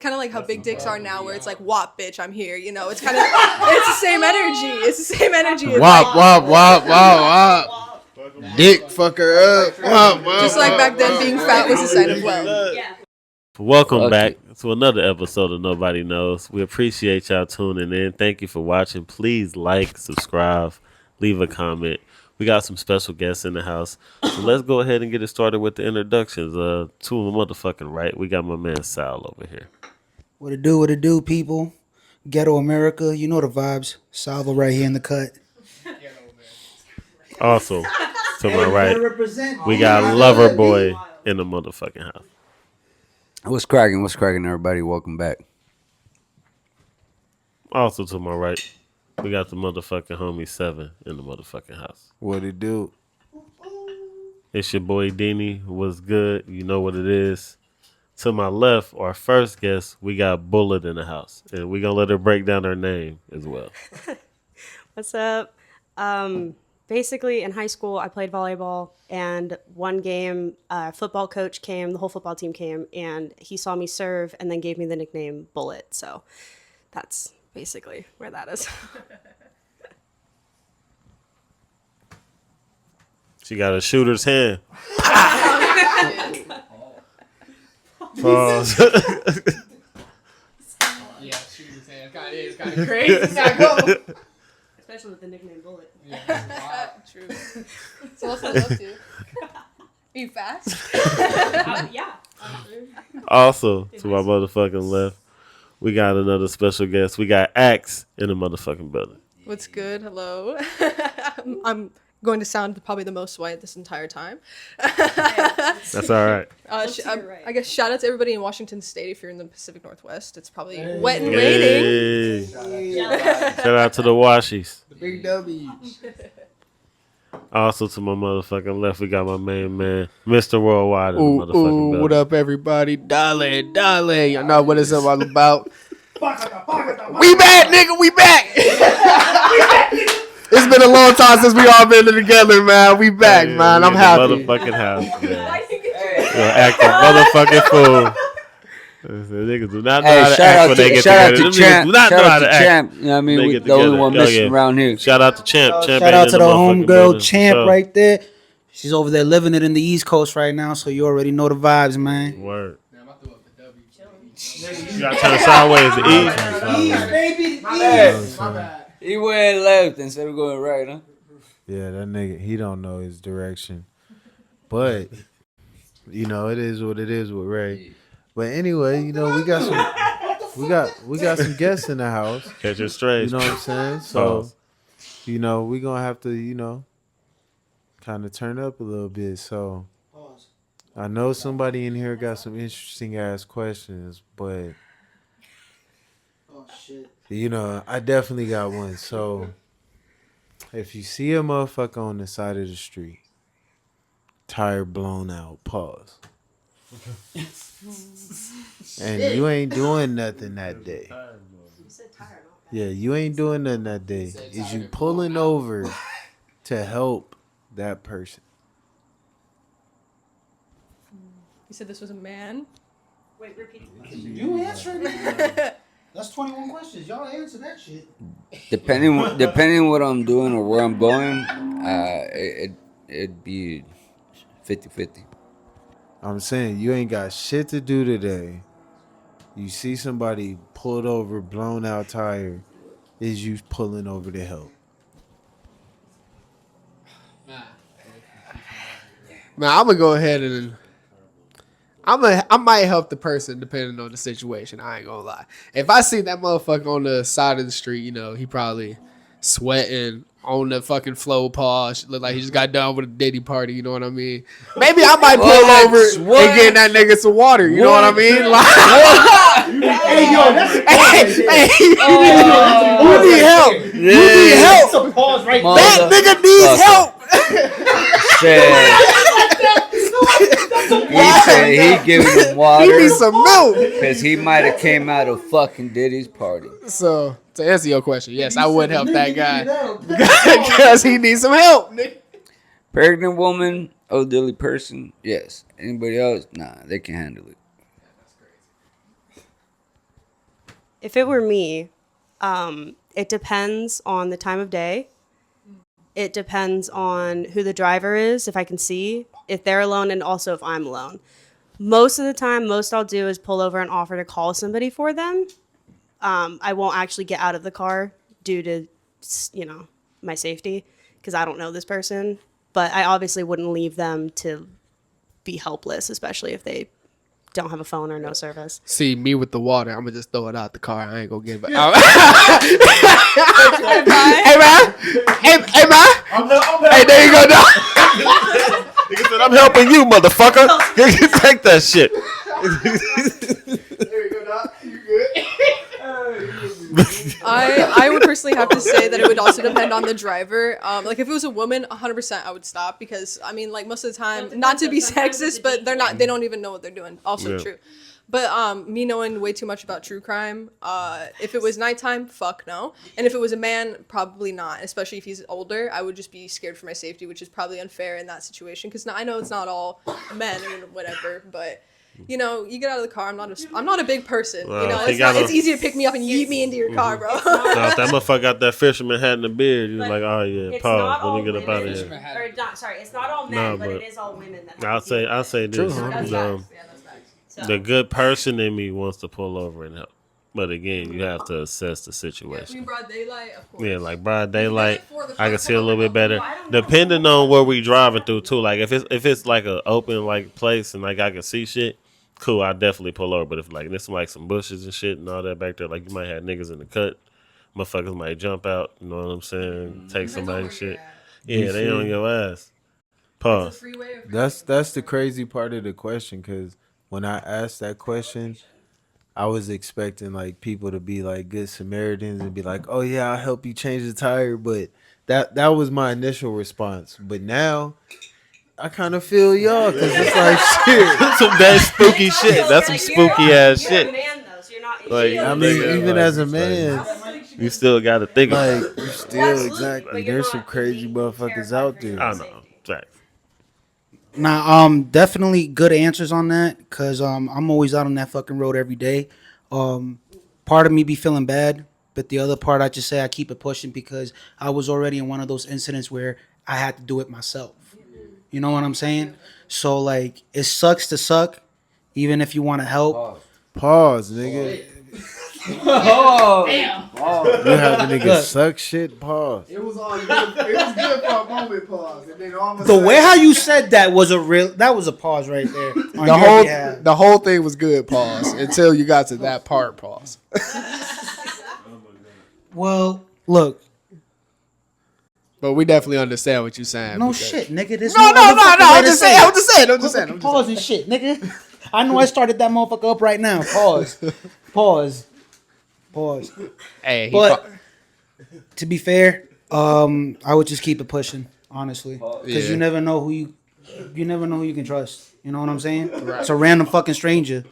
kind of like how big dicks are now, where it's like, "Wop, bitch, I'm here." You know, it's kind of it's the same energy. It's the same energy. Wop, wop, wop, wop, wop. Dick fucker up. Wop, wop, just like back then, being fat was a sign of wealth. Yeah. Welcome back to another episode of Nobody Knows. We appreciate y'all tuning in. Thank you for watching. Please like, subscribe, leave a comment. We got some special guests in the house. So let's go ahead and get it started with the introductions. To the motherfucking right, we got my man Sal over here. What it do, people? Ghetto America, you know the vibes. Salvo right here in the cut. Also, to my right, we got Lover Boy in the motherfucking house. What's cracking? What's cracking, everybody? Welcome back. Also to my right, we got the motherfucking homie 7 in the motherfucking house. What it do? It's your boy Dini. What's good? You know what it is. To my left, our first guest, we got Bullet in the house. And we're going to let her break down her name as well. What's up? Basically, in high school, I played volleyball, and one game, football coach came, the whole football team came, and he saw me serve and then gave me the nickname Bullet. So that's basically where that is. She got a shooter's hand. Yeah, shooter's hand. It's kind of crazy. Especially with the nickname Bullet. Yeah. True. So what's that up to? Are you fast? Yeah. Also, to my motherfucking left, we got another special guest. We got Axe in the motherfucking building. What's good? Hello. I'm going to sound probably the most white this entire time. That's all right. I guess shout out to everybody in Washington State. If you're in the Pacific Northwest, it's probably wet and raining. Shout out to the Washies. The big W's. Also to my motherfucking left, we got my main man, Mr. Worldwide in the motherfucking building. What up, everybody? Dale. Y'all know what it's all about. We back, nigga. We back. It's been a long time since we all been together, man. We back, man. I'm happy. Motherfucking house, man. You're acting motherfucking fool. Niggas do not know how to act when they get together. Them niggas do not know how to act. You know what I mean? The only one missing around here. Shout out to Champ. Champ Shout out to the homegirl building, Champ for sure. right there. She's over there living it in the East Coast right now, so you already know the vibes, man. Word. You gotta turn sideways to eat. Baby, My bad. He went left instead of going right, huh? Yeah, that nigga, he don't know his direction. But, you know, it is what it is with Ray. But anyway, you know, we got some guests in the house. Catch it straight. You know what I'm saying? So, you know, we gonna have to, you know, kind of turn up a little bit. So, I know somebody in here got some interesting ass questions, but you know, I definitely got one. So, if you see a motherfucker on the side of the street, tire blown out, pause. And you ain't doing nothing that day. Yeah, you ain't doing nothing that day. Is you pulling over to help that person? You said this was a man? Wait, repeat. You answer it. That's 21 questions. Y'all answer that shit. Depending what I'm doing or where I'm going, it'd be 50-50. I'm saying you ain't got shit to do today. You see somebody pulled over, blown out tire. Is you pulling over to help? Man, I'm gonna go ahead and I might help the person depending on the situation. I ain't gonna lie. If I see that motherfucker on the side of the street, you know, he probably sweating on the fucking flow pause. Look like he just got done with a Diddy party. You know what I mean? Maybe I might pull over and get that nigga some water. You know what I mean? Like, Hey, yo, that's you need help. You need help. a pause right That nigga needs help. He said he giving him He water needs some milk. because he might have came out of fucking Diddy's party. So, to answer your question, yes, I would help that guy because he needs some help. Nigga. Pregnant woman, elderly person, yes. Anybody else? Nah, they can handle it. If it were me, it depends on the time of day. It depends on who the driver is, if I can see, if they're alone, and also if I'm alone. Most of the time, most I'll do is pull over and offer to call somebody for them. I won't actually get out of the car due to, my safety, because I don't know this person. But I obviously wouldn't leave them to be helpless, especially if they don't have a phone or no service. See me with the water. I'm gonna just throw it out the car. I ain't gonna get it. Hey man, hey man. Hey, there you go. Dog. Nigga said, I'm helping you, motherfucker. Take that shit. There you go, dog. You good? I would personally have to say that it would also depend on the driver. Like if it was a woman, 100% I would stop because I mean, like most of the time, not to be sexist, but they don't even know what they're doing. Also true. But me knowing way too much about true crime, if it was nighttime, fuck no. And if it was a man, probably not. Especially if he's older, I would just be scared for my safety, which is probably unfair in that situation. Because I know it's not all men or whatever, but. You get out of the car. I'm not a big person. Well, it's easy to pick me up and yeet me into your car, bro. If that motherfucker got that fisherman hat and the beard, you're like, oh yeah, pause. Let me get up out of here. Or not, sorry, it's not all men, but it is all women. I'll say this. The good person in me wants to pull over and help. But again, you have to assess the situation. Broad daylight, of course. Yeah, like broad daylight, I can see a little bit better. Depending on where we driving through too. Like if it's like an open like place and like I can see shit, cool, I definitely pull over. But if like there's like some bushes and shit and all that back there, like you might have niggas in the cut, motherfuckers might jump out. You know what I'm saying? Take somebody's shit. Yeah, they on your ass. Pause. That's the crazy part of the question, because when I asked that question, I was expecting like people to be like good Samaritans and be like, "Oh yeah, I'll help you change the tire," but that was my initial response. But now I kind of feel y'all because it's like shit. Some that spooky shit. That's some spooky ass shit. You're a man, though, so you're not. Like, I mean, even like, as a man, you still got to think about like it. you still exactly. There's some crazy motherfuckers out there. I know. Exactly. Nah, definitely good answers on that, because I'm always out on that fucking road every day. Part of me be feeling bad, but the other part I just say I keep it pushing because I was already in one of those incidents where I had to do it myself. You know what I'm saying? So like, it sucks to suck, even if you want to help. Pause, nigga. Oh, You have the nigga suck shit. Pause. It was all good. It was good for a moment, pause. And then all of a The sudden, way how you said that was a pause right there. On your behalf. The whole thing was good, pause, until you got to that part, pause. Well, look, But we definitely understand what you're saying. no because- shit, nigga. This No. other fucking way I'm to just say saying. it. I'm just saying. Pause and shit, nigga. I know I started that motherfucker up right now. Pause. Hey, But to be fair, I would just keep it pushing, honestly, because Yeah. you never know who you can trust. You know what I'm saying? It's a random fucking stranger.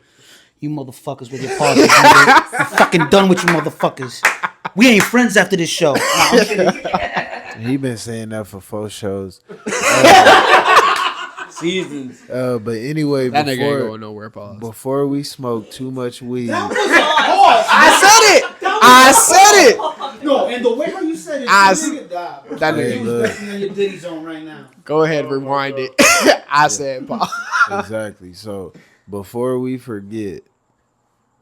You motherfuckers with your pauses. Nigga. I'm fucking done with you motherfuckers. We ain't friends after this show. Nah, I'm kidding. He been saying that for 4 shows. seasons. But anyway, that nigga ain't going nowhere, pause. before we smoke too much weed, I said it. No, and the way how you said it, That Hey, nigga. look, in your Diddy zone right now. Go ahead, rewind it. I said pause. exactly. So before we forget,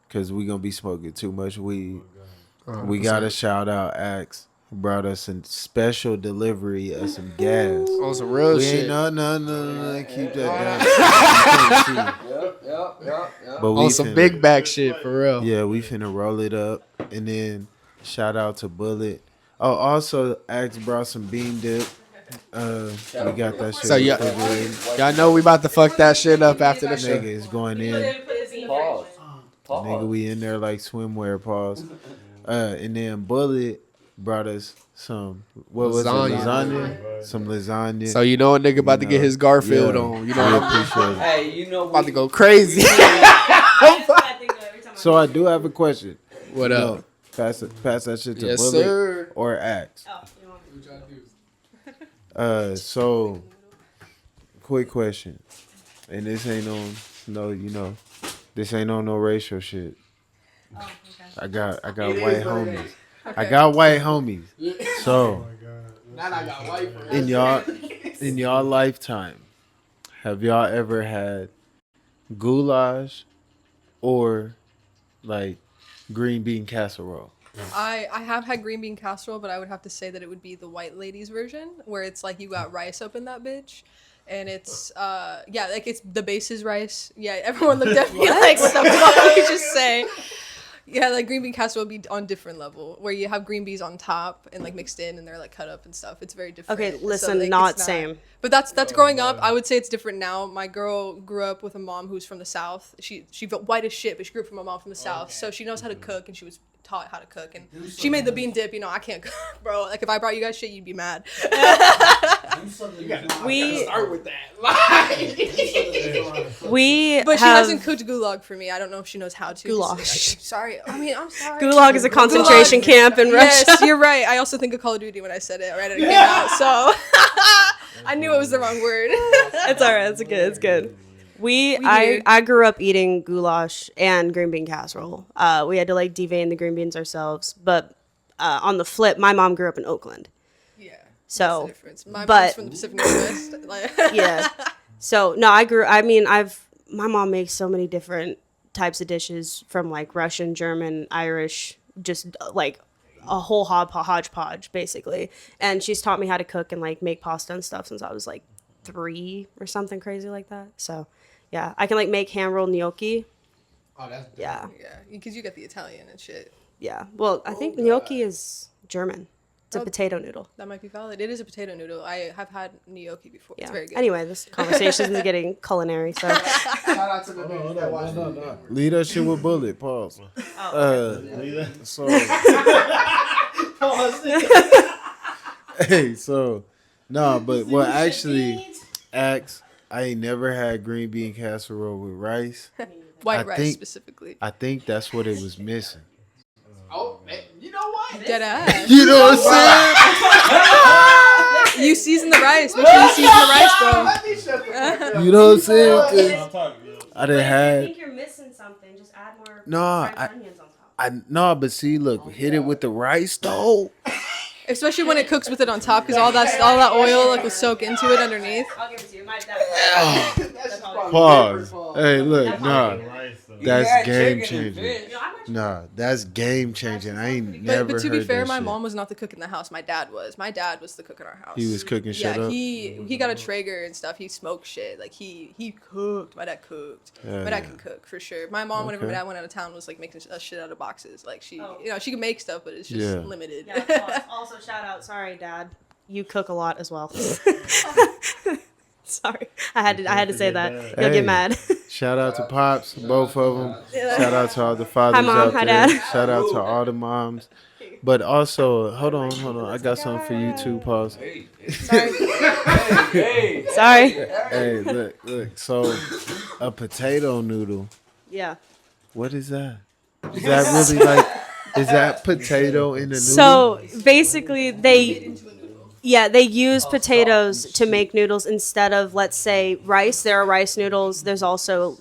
because we gonna be smoking too much weed, we gotta shout out Axe. Who brought us a special delivery of some gas. On some real We shit. ain't no. Keep that down. Yep. But we On some finna- big back shit, for real. Yeah, we finna roll it up, and then shout out to Bullet. Oh, also Axe brought some bean dip. We got that shit. So, yeah. refrigerated. Y'all know we about to fuck that shit up after the show. Nigga is going in. Pause. Nigga, we in there like swimwear, pause. And then Bullet brought us some, what was Lasagna. it, lasagna? Some lasagna. So you know a nigga about to get his Garfield Yeah. on. You know I what I'm appreciate it. Hey, you know about to go crazy. So I do have a question. What up? No, pass that shit to Yes, Bullet sir. or Axe. So quick question. And this ain't on this ain't on no racial shit. I got white homies. I got white homies. So Now I got white friends. in y'all lifetime, have y'all ever had goulash or like green bean casserole? I have had green bean casserole, but I would have to say that it would be the white ladies version, where it's like you got rice up in that bitch, and it's yeah, like it's the base is rice. Yeah, everyone looked at me like, what the fuck did you just say? Yeah, like green bean casserole would be on different level, where you have green beans on top and like mixed in, and they're like cut up and stuff. It's very different. Okay, So, listen, like, not it's same. But that's growing up. I would say it's different now. My girl grew up with a mom who's from the South. She white as shit, but she grew up from a mom from the South, so she knows how to cook, and she was taught how to cook, and she made the bean dip. You know, I can't cook, bro. Like if I brought you guys shit, you'd be mad. We Start with that. But she have hasn't cooked gulag for me. I don't know if she knows how to. Goulash. Sorry. I mean, I'm sorry. Gulag is a concentration camp in Russia. Yes, you're right. I also think of Call of Duty when I said it right as it came out. So I knew it was the wrong word. It's all right. It's good. It's good. do. I grew up eating goulash and green bean casserole. We had to like devein the green beans ourselves. But on the flip, my mom grew up in Oakland. Yeah. So, That's the difference. My but- mom's from the Pacific Northwest. Like, Yeah. So no, my mom makes so many different types of dishes from like Russian, German, Irish, just like a whole hodgepodge basically. And she's taught me how to cook and like make pasta and stuff since I was like 3 or something crazy like that. So yeah, I can like make hand rolled gnocchi. Oh, that's Yeah. yeah, because you got the Italian and shit. Yeah. Well, I think gnocchi is German. It's a Oh. potato noodle. That might be valid. It is a potato noodle. I have had gnocchi before. Yeah. It's very good. Anyway, this conversation is getting culinary. So Shout out to the niggas that watch the Lead that shit with bullet. Pause. So hey, so no, but what actually acts, I ain't never had green bean casserole with rice. White I rice think- specifically. I think that's what it was missing. Oh, man, you know what? Dead ass. You know what I'm You season the rice. Make sure you season the rice, bro. Let me shut the fuck up. saying? You know what I'm saying? 'Cause I done had you're missing something. Just add more No, I- onions on top. no, but see, look, hit it with the rice though. Especially when it cooks with it on top, because all that oil like will soak into it underneath. I'll give it to you. My That's probably Pause. pause. Hey, look, nah, that's Yeah, game chicken and changing. fish. Nah, that's game changing. I ain't But, never but to be heard fair, that my shit. mom was not the cook in the house. My dad was. My dad was the cook in our house. He was cooking shit Yeah, up. he got a Traeger and stuff. He smoked shit. Like he cooked. My dad cooked. Yeah, my dad yeah. can cook for sure. My mom, whenever my Okay. dad went out of town, was like making shit out of boxes. Like she, Oh. you know, she can make stuff, but it's just Yeah. limited. Yeah, also shout out. Sorry, Dad. You cook a lot as well. Sorry, I had to say that. You'll Hey. get mad. Shout out to Pops, both of them. Shout out to all the fathers Hi, Mom. out Hi, there. Dad. Shout out to all the moms. But also, hold on. I got something for you too, Pause. Sorry. Hey, Sorry. Hey, look. So, a potato noodle. Yeah. What is that? Is that really like? Is that potato in the noodle? So basically, they use potatoes to make noodles instead of, let's say, rice. There are rice noodles. There's also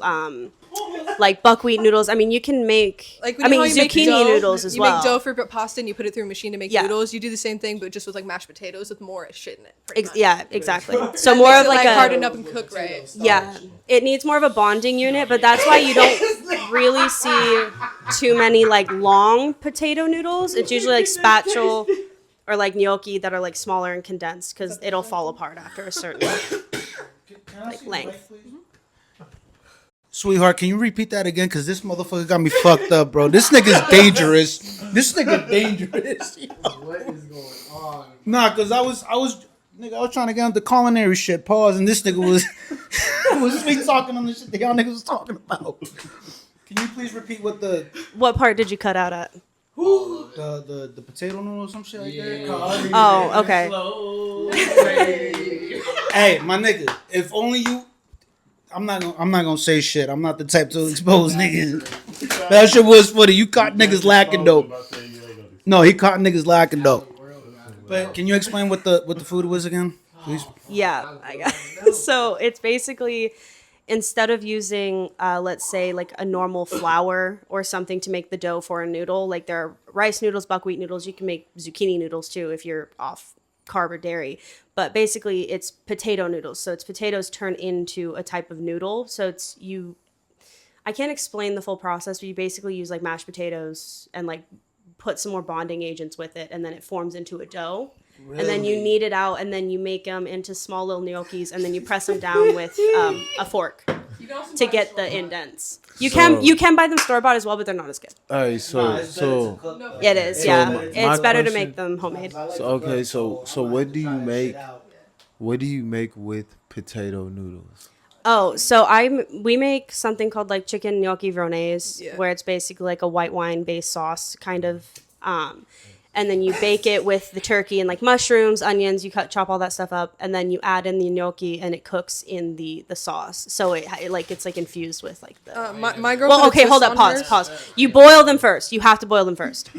like buckwheat noodles. I mean, you can make. Like I mean, how you make zucchini dough, noodles as you well. make dough for pasta and you put it through a machine to make Yeah. noodles. You do the same thing, but just with like mashed potatoes with more shit in it. pretty much. Yeah, exactly. So more of like a harden up and cook right. Yeah, it needs more of a bonding unit, but that's why you don't really see too many like long potato noodles. It's usually like spatchel or like gnocchi that are like smaller and condensed because it'll fall apart after a certain like length. Sweetheart, can you repeat that again? Cause this motherfucker got me fucked up, bro. This nigga's dangerous. This nigga dangerous. What is going on? Nah, cause I was trying to get into culinary shit. Pause, and this nigga was sweet talking on the shit that y'all niggas was talking about. Can you please repeat what the What part did you cut out at? the potato noodle or some shit like that? Oh, okay. Hey, my nigga, if only you. I'm not gonna say shit. I'm not the type to expose niggas. That shit was funny. You caught niggas lacking dope. No, he caught niggas lacking dope. But can you explain what the food was again, please? Yeah, I got. So it's basically instead of using, let's say, like a normal flour or something to make the dough for a noodle, like there are rice noodles, buckwheat noodles. You can make zucchini noodles too if you're off carb or dairy. But basically, it's potato noodles. So it's potatoes turned into a type of noodle. So it's I can't explain the full process, but you basically use like mashed potatoes and like put some more bonding agents with it, and then it forms into a dough. Really? And then you knead it out, and then you make them into small little gnocchis, and then you press them down with a fork to get the indents. You can buy them store bought as well, but they're not as good. All right, it is, yeah. It's better to make them homemade. So what do you make? What do you make with potato noodles? Oh, so we make something called like chicken gnocchi veronese, where it's basically like a white wine based sauce kind of, and then you bake it with the turkey and like mushrooms, onions. You chop all that stuff up, and then you add in the gnocchi, and it cooks in the sauce. So it's like infused with like the. My girl. Well, okay, hold up, pause. You boil them first. You have to boil them first.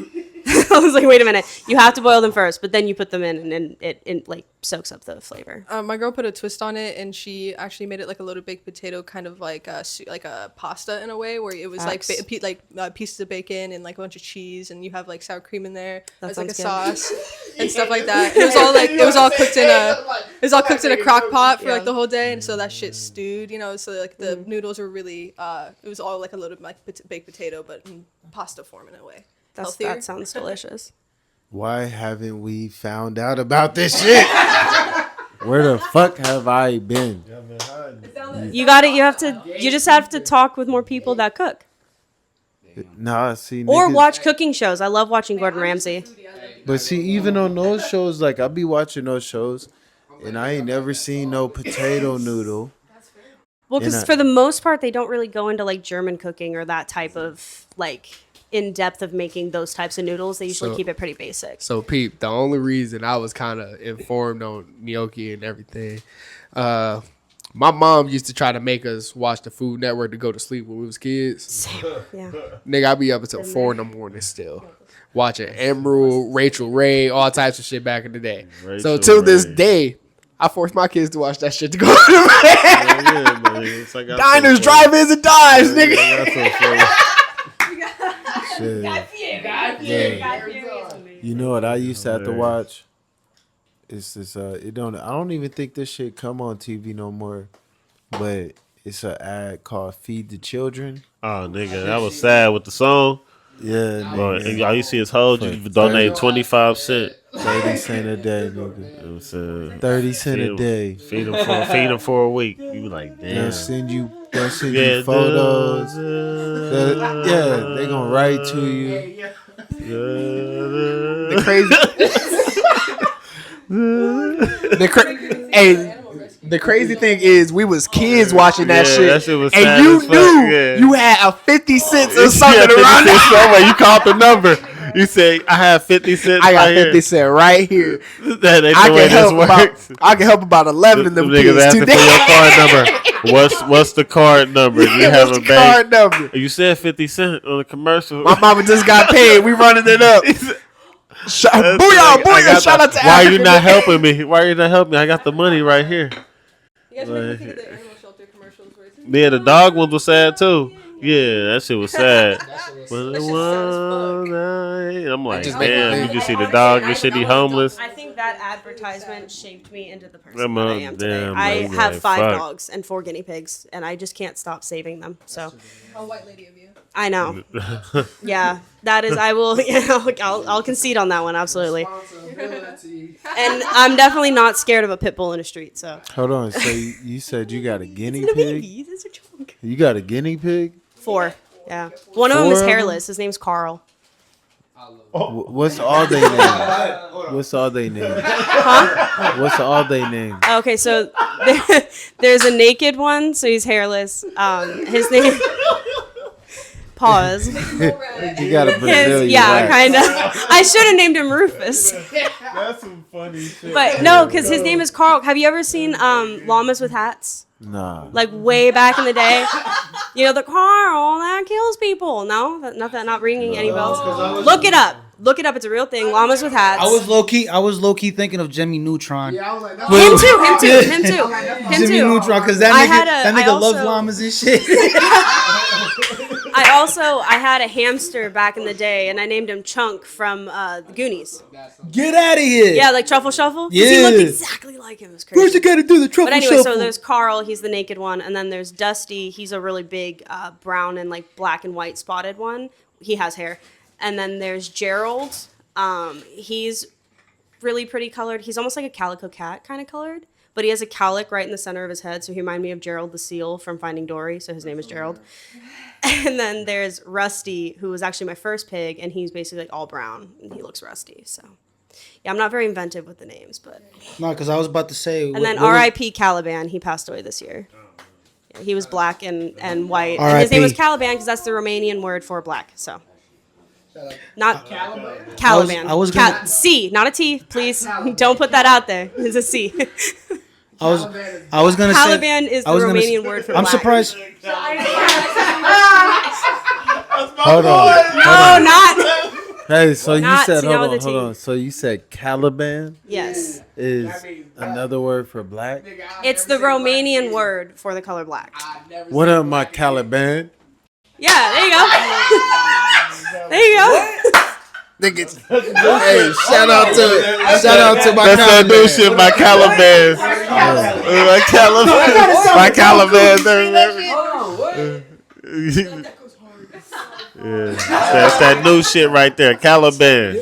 I was like, wait a minute. You have to boil them first, but then you put them in, and then it like soaks up the flavor. My girl put a twist on it, and she actually made it like a loaded baked potato, kind of like a pasta in a way, where it was pieces of bacon and like a bunch of cheese, and you have like sour cream in there as like a sauce and stuff like that. And it was all cooked in a crock pot for like the whole day, and so that shit stewed, So like the noodles were really it was all like a loaded like baked potato, but in pasta form in a way. That sounds delicious. Why haven't we found out about this shit? Where the fuck have I been? You just have to talk with more people that cook. Nah, see. Or watch cooking shows. I love watching Gordon Ramsay. But see, even on those shows, like I be watching those shows, and I ain't never seen no potato noodle. Well, because for the most part, they don't really go into like German cooking or that type of like in depth of making those types of noodles. They usually keep it pretty basic. So, Peep, the only reason I was kind of informed on gnocchi and everything, my mom used to try to make us watch the Food Network to go to sleep when we was kids. Same. Yeah. Nigga, I'd be up until 4 a.m. still. Watching Emerald, Rachel Ray, all types of shit back in the day. So till this day, I force my kids to watch that shit to go to bed. Diners, drive-ins, and dives, nigga. You know what I used to have to watch? It's this I don't even think this shit come on TV no more. But it's an ad called Feed the Children. Oh nigga, that was sad with the song. Yeah, bro. All you see is hold you donate 25 cents. 30 cents a day, nigga. 30 cents a day. Feed them for a week. You be like, damn. They'll send you photos. They gonna write to you. The crazy. The crazy thing is, we was kids watching that shit, that shit was and you knew you had a 50 cents or something around there. You called the number. You say, I have 50 cents. I got 50 cents right here. I can help about 11 of them kids asking today. for your card number. What's the card number? Do you have a bank? Card number? You said 50 cents on the commercial. My mama just got paid. We running it up. Booyah! Shout out to Why are you not helping me? I got the money right here. You guys make me think of the animal shelter commercials. Yeah, the dog ones were sad too. Yeah, that shit was sad. I'm like, damn, you just see the dog and shit, he homeless. I think that advertisement shaped me into the person that I am today. I have 5 dogs and 4 guinea pigs, and I just can't stop saving them. So, a white lady of you. I know. Yeah, that is. I will. I'll concede on that one. Absolutely. And I'm definitely not scared of a pit bull in the street. So hold on. So you said you got a guinea pig? It's a joke. You got a guinea pig? 4. Yeah. One of them is hairless. His name's Carl. What's all they name? Huh? What's all they name? Okay, so there's a naked one, so he's hairless. His name. Pause. You got a Brazilian. Yeah, kind of. I should have named him Rufus. That's some funny shit. But no, because his name is Carl. Have you ever seen Llamas with Hats? Nah. Like way back in the day, the Carl that kills people. No, not ringing any bells. Look it up. look it up. It's a real thing. Llamas with hats. I was low key thinking of Jimmy Neutron. Yeah, I was like, no. Him too. Jimmy Neutron, because that nigga loves llamas and shit. I had a hamster back in the day, and I named him Chunk from the Goonies. Get out of here. Yeah, like Truffle Shuffle. 'Cause Yeah. he looked exactly like him. It was crazy. Where's you gotta do the truffle But anyway, shuffle? so there's Carl, he's the naked one, and then there's Dusty, he's a really big brown and like black and white spotted one. He has hair. And then there's Gerald. He's really pretty colored. He's almost like a calico cat kind of colored, but he has a cowlick right in the center of his head, so he reminded me of Gerald the seal from Finding Dory, so his name is Gerald. And then there's Rusty, who was actually my first pig, and he's basically like all brown, and he looks rusty, so. Yeah, I'm not very inventive with the names, but. No, because I was about to say. And then R.I.P. Caliban, he passed away this year. Yeah, he was black and white. And his name was Caliban because that's the Romanian word for black. So, not Caliban. I was gonna- C, not a T, please. Don't put that out there. It's a C. I was gonna say. Caliban is the Romanian word for I'm black. surprised. Hold on. No, not. Hey, so you Not said see, now hold with on, a hold T. on. So you said Caliban Yes. is another word for black. It's the Romanian word for the color black. What up, my Caliban? Yeah, there you go. There you go. Niggas. Hey, shout out to my That's that new Caliban. shit, my Caliban. My Caliban. My Caliban. Yeah, that's that new shit right there. Caliban.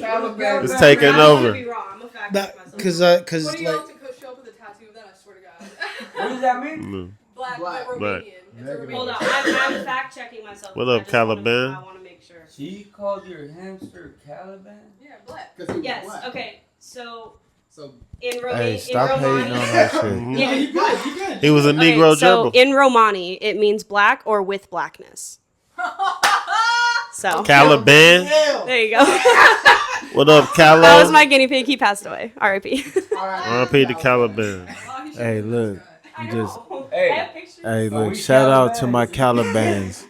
It's taking over. Because What like do you have to show up with a tattoo of that? I swear to God. What does that mean? Black, but Romanian. It's a Romanian. Hold on, I'm fact checking myself. What up, Caliban? I want to make sure. She called your hamster Caliban? Yeah, black. Yes. Okay. So So in Hey, stop hating on that shit. Yeah. He was a Negro So gerbil. in Romani, it means black or with blackness. So Caliban. there you go. What up, Calo? That was my guinea pig. He passed away. R.I.P. R.I.P. to Caliban. Hey, look. Just Hey. hey, look. we Shout out to Calibans. my Calibans.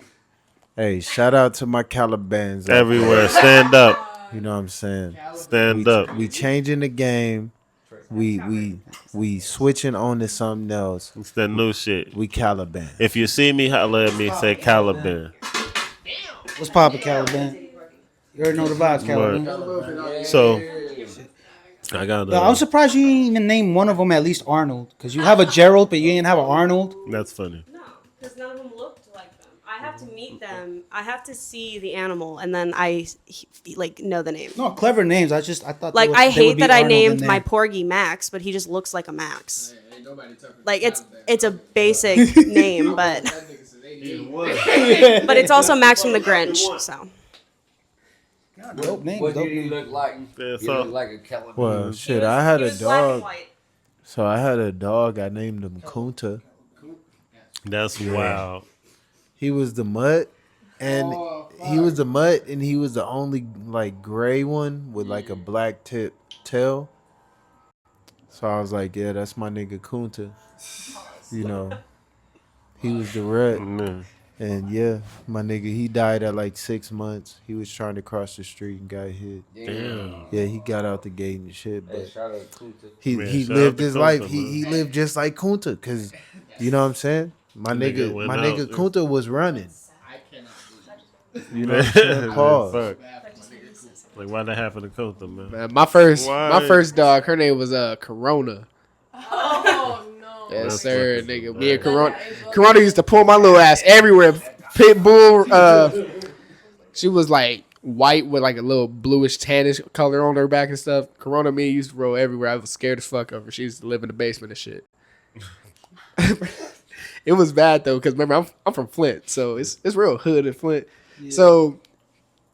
Hey, shout out to my Calibans. Everywhere. Stand up. You know what I'm saying? Stand up. We changing the game. We switching on to something else. It's that new shit. We Caliban. If you see me, holler at me. Say Caliban. what's poppin', Caliban? You already know the vibes, Caliban. So, I got No, I'm surprised you didn't even name one of them at least Arnold. Because you have a Gerald, but you didn't have an Arnold. That's funny. No, because none of them looked like them. I have to meet them. I have to see the animal, and then I like know the name. No, clever names. I thought Like they I would hate be that I Arnold in named there. my porgy Max, but he just looks like a Max. ain't nobody talking. Like it's a basic name, but but it's also Max from the Grinch. So Dope name. What Dope did he name. look like? Yeah, He so- looked like a Caliban. Well, He shit. was- I had he a was black and dog. white. So I had a dog. I named him Kunta. That's wild. He was the mutt, and he was the mutt, and he was the only like gray one with like a black tip tail. So I was like, yeah, that's my nigga Kunta. You know, he was the red, Mm. and yeah, my nigga, he died at like 6 months. He was trying to cross the street and got hit. Damn. Yeah, he got out the gate and shit, Hey, but shout out to Kunta. he Man, he shout lived out to his life. Kunta, He lived just like Kunta, cause you know what I'm saying. My Nigga nigga, went my out, nigga yeah. Kunta was running. I cannot do You know what I'm saying? Pause. Fuck. Like, why'd that happen to Kotha, man? Man, my first Why? dog, her name was Corona. Oh no. Yes, That's sir, fucking nigga. bad. Me and Corona. Corona used to pull my little ass everywhere. Pit bull. She was like white with like a little bluish tannish color on her back and stuff. Corona, me used to roll everywhere. I was scared as fuck of her. She used to live in the basement and shit. It was bad though, because remember I'm from Flint, so it's real hood in Flint. So,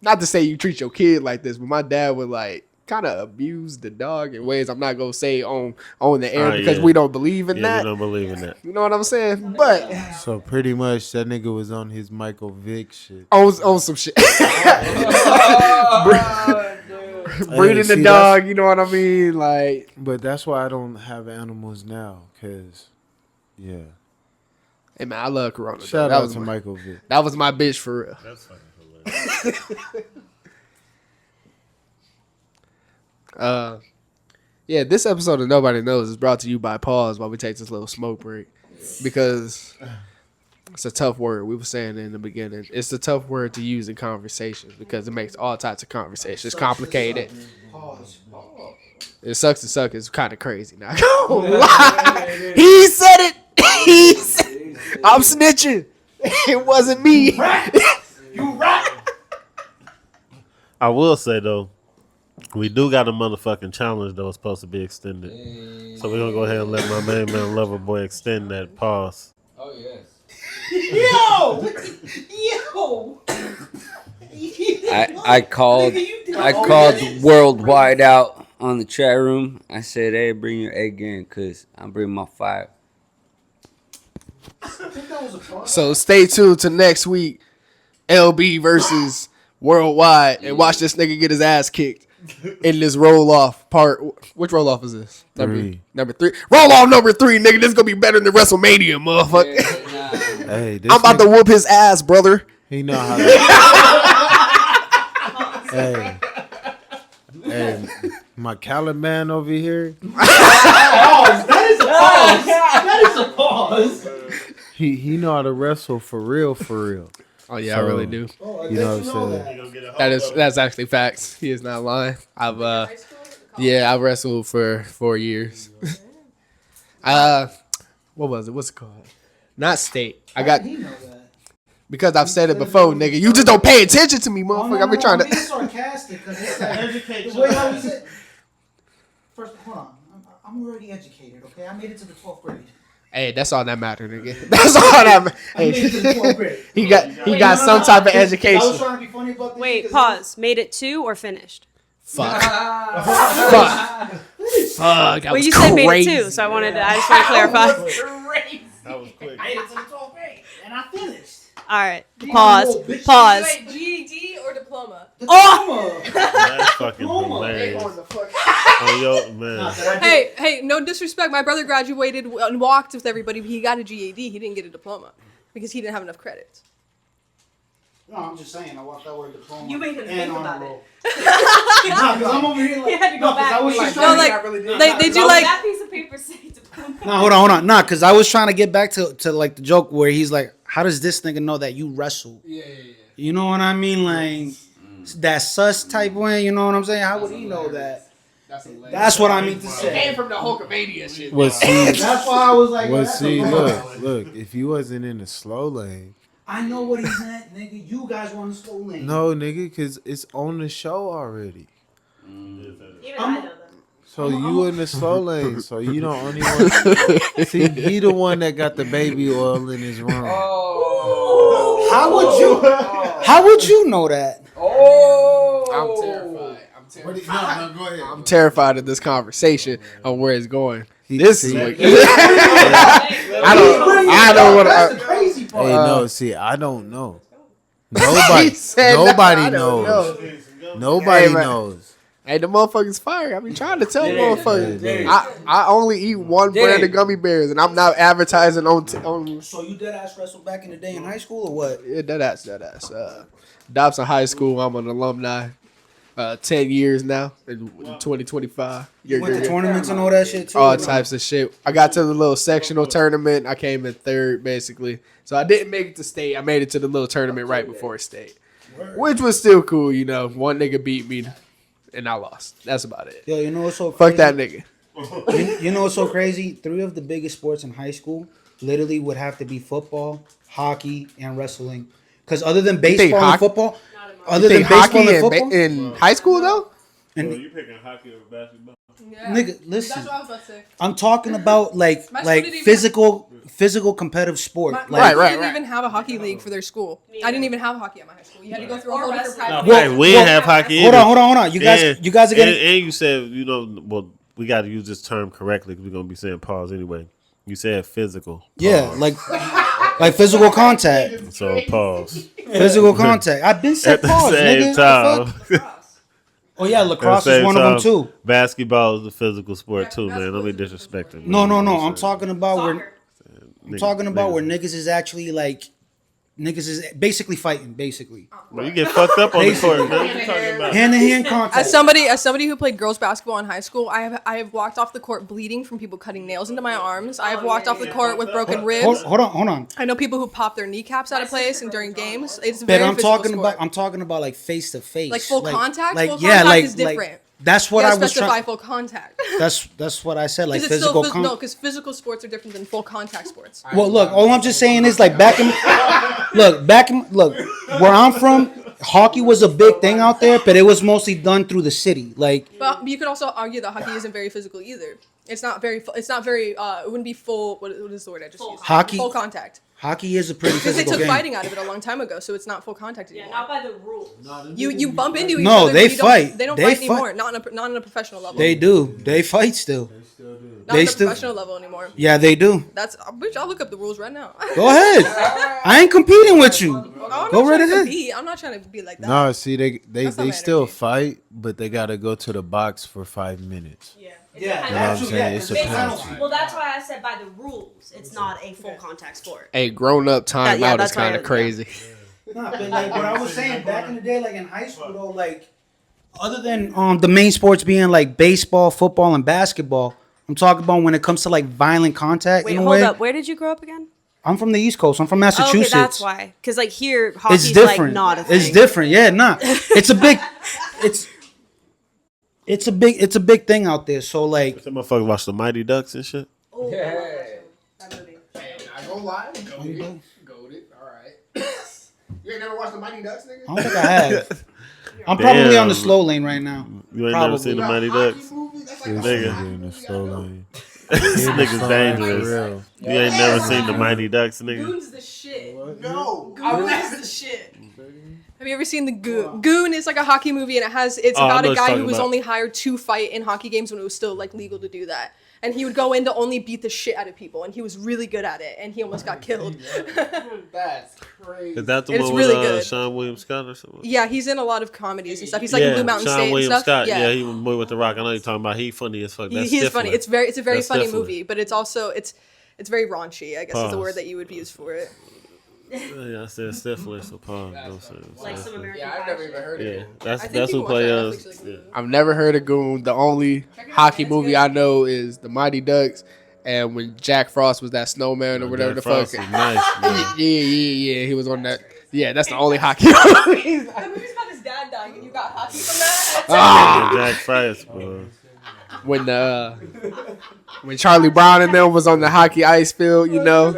not to say you treat your kid like this, but my dad would like kind of abuse the dog in ways I'm not gonna say on the air Oh, because yeah. we don't believe in Yeah, that. we don't believe in that. You know what I'm saying? But So pretty much that nigga was on his Michael Vick shit. on some shit. Breeding see, the dog, you know what I mean? Like, But that's why I don't have animals now, cause yeah. hey man, I love Corona. though. Shout that out was to my, Michael Vick. that was my bitch for real. That's fucking hilarious. Yeah, this episode of Nobody Knows is brought to you by Pause while we take this little smoke break. Because it's a tough word. We were saying it in the beginning. It's a tough word to use in conversations because it makes all types of conversations complicated. Pause. It sucks to suck. It's kind of crazy. Now, lie. He said it. I'm snitching. It wasn't me. You right. I will say though, we do got a motherfucking challenge that was supposed to be extended. So we're gonna go ahead and let my main man Loverboy extend that pause. Oh yes. Yo. I called worldwide out on the chat room. I said, "Hey, bring your A game, cause I'm bringing my 5." So stay tuned to next week. LB versus Worldwide, and watch this nigga get his ass kicked in this roll off part. Which roll off is this? Number 3. Roll off number 3, nigga. This is gonna be better than WrestleMania, motherfucker. Hey, this I'm about to whoop his ass, brother. He know how. Hey, my Caliban over here. That is a pause. He know how to wrestle for real, for real. Oh yeah, I So, really do. You know what I'm saying? That's actually facts. He is not lying. I've wrestled for 4 years. What was it? What's it called? Not state. I got He know that. because I've said it before, nigga. You just don't pay attention to me, motherfucker. I've been trying I'm to. being sarcastic because it's like, Educate wait, how was it? First, hold on. I'm already educated, okay? I made it to the 12th grade. Hey, that's all that matters, nigga. That's all that. I made it to the 12th grade. He got some type of I was education. trying to be funny about this. Wait, because pause. Made it 2 or finished? Fuck. Fuck. That Well, was you said made it crazy. 2, so I just want to clarify. That was quick. I made it to the 12th grade, and I finished. All right. Pause. Pause. Wait, GED or diploma? Oh! That's fucking hilarious. Oh, yo, man. Hey, no disrespect. My brother graduated and walked with everybody, but he got a GED. He didn't get a diploma because he didn't have enough credits. No, I'm just saying. I walked out with a diploma. You made him and think honor about roll. No, because I'm over here like. You had to go no, 'cause back. I was just No, trying like to really they do like That piece of paper say diploma. No, hold on. Nah, because I was trying to get back to like the joke where he's like, how does this nigga know that you wrestle? Yeah. You know what I mean? Like, that sus type way, you know what I'm saying? How would he know that? That's what I mean to Came say. from the Hulkamania shit. Well, see, That's why I was like, well, that's see, a look. If you wasn't in the slow lane, I know what he's at, nigga. You guys were on the slow lane. no, nigga, because it's on the show already. Even I know them. So you in the slow lane, so you the only one. See, he the one that got the baby oil in his room. How would you know that? I'm terrified. No, go ahead. I'm terrified of this conversation on where it's going. He- This is see, what I don't want That's the to. crazy part. Hey, no, see, I don't know. Nobody said, nobody "I don't knows. know." Nobody Hey, man. knows. Hey, the motherfucker's fire. I be trying to tell motherfuckers. I only eat one brand of gummy bears, and I'm not advertising on. So you dead ass wrestled back in the day in high school or what? Yeah, that ass. Dobson High School. I'm an alumni. 10 years now in 2025. You went to tournaments and all that shit too. All types of shit. I got to the little sectional tournament. I came in third, basically. So I didn't make it to state. I made it to the little tournament right before state, which was still cool. You know, one nigga beat me, and I lost. That's about it. Yo, you know what's so crazy? Fuck that nigga. You know what's so crazy? 3 of the biggest sports in high school literally would have to be football, hockey, and wrestling. Because other than baseball and football, other than baseball and football, in high school though. and You picking hockey or basketball? yeah. nigga, listen, That's what I was about to say. I'm talking about like My school didn't even physical competitive sport. My Like, school didn't even have a hockey league for their school. I didn't even have hockey at my high school. You had to go through a whole different private. Well, Hey, we didn't have hockey hold either. on. You guys are getting. And you said, you know, well, we got to use this term correctly because we're going to be saying pause anyway. You said physical. Yeah, Pause. like physical contact. So pause. Physical contact. I've been said At the pause, same nigga. time. The fuck? Oh yeah, At the lacrosse is same one of them time, too. Basketball is a physical sport too, man. Don't be disrespecting. No. I'm talking about where Soccer. I'm talking about where niggas is actually like Niggas is basically fighting, basically. Bro, you get fucked up on the court, man. What you talking about? Hand-to-hand contact. As somebody who played girls basketball in high school, I have walked off the court bleeding from people cutting nails into my arms. I have walked off the court with broken ribs. Hold on. I know people who pop their kneecaps out of place and during games. It's But very I'm physical talking sport. about like face to face, Like full contact? Like Full yeah, contact like is different. that's what You I gotta was specify trying. full contact. That's what I said. Like Because it's physical. still because physical sports are different than full contact sports. Well, look, all I'm just saying is like look, where I'm from, hockey was a big thing out there, but it was mostly done through the city. Like, But you could also argue that hockey isn't very physical either. It's not very. It wouldn't be full. What is the word I just used? Hockey- Full contact. hockey is a pretty Because they physical took game. fighting out of it a long time ago, so it's not full contact anymore. Not by the rules. You bump into each No, other. they but you don't- fight. They don't They fight fight. anymore. Not on a professional level. They do. They fight still. Not they on a still- professional level anymore. Yeah, they do. That's. Bitch, I'll look up the rules right now. Go ahead. I ain't competing with you. I'm Go not right trying to ahead. compete. I'm not trying to be like that. No, see, they That's not my still energy. fight, but they gotta go to the box for 5 minutes. Yeah. You know what I'm saying? It's a penalty. Well, that's why I said by the rules, it's not a full contact sport. Hey, grown up timeout Yeah, is that's kind why of crazy. Nah, but like what I was saying back in the day, like in high school, though, like other than the main sports being like baseball, football, and basketball, I'm talking about when it comes to like violent contact. Wait, in a hold way. up. Where did you grow up again? I'm from the East Coast. I'm from Oh, Massachusetts. okay, that's why. Because like here, It's hockey's different. like not a thing. It's different. Yeah, nah. It's a big. It's a big thing out there. So like, That motherfucker watch the Mighty Ducks and shit. I gonna lie. Goated. All right. You ain't never watched the Mighty Ducks, nigga? I don't think I have. I'm probably on the Damn. slow lane right now. You ain't Probably. never seen the Mighty Hockey Ducks. movie? That's like This a Nigga. nigga in the slow lane. This nigga's For dangerous. real. You ain't never seen the Mighty Ducks, nigga. Goon's the shit. No. Goon is the shit. Have you ever seen the Goon? Goon is like a hockey movie, and it's Oh, I about know a what you're guy who talking was about. only hired to fight in hockey games when it was still like legal to do that. And he would go in to only beat the shit out of people, and he was really good at it, and he almost got killed. That's crazy. Is that the It's one really with good. Sean William Scott or something? Yeah, he's in a lot of comedies and stuff. He's like in Blue Mountain Sean State William and stuff. Scott. Yeah, he was Boy with the Rock. I know you're talking about. He funny as fuck. That's He is Stifler. funny. It's a very That's funny Stifler. movie, but it's also it's very raunchy. I guess is the Pause. word that you would use for it. Yeah, I said Stifler, so pause. Don't say it. Like some American Yeah, I've never even heard of Yeah, it. that's I think that's you who can watch play that on us. Netflix, Yeah. like, I've never heard of Goon. The only hockey It's movie good. I know is the Mighty Ducks, and when Jack Frost was that snowman or whatever the fuck. Frost is nice, man. Yeah. He was on that. Yeah, that's the only hockey movie. The movie's about his dad dying, and you got hockey from that. Ah, Jack Frost, bro. when Charlie Brown and them was on the hockey ice field, you know,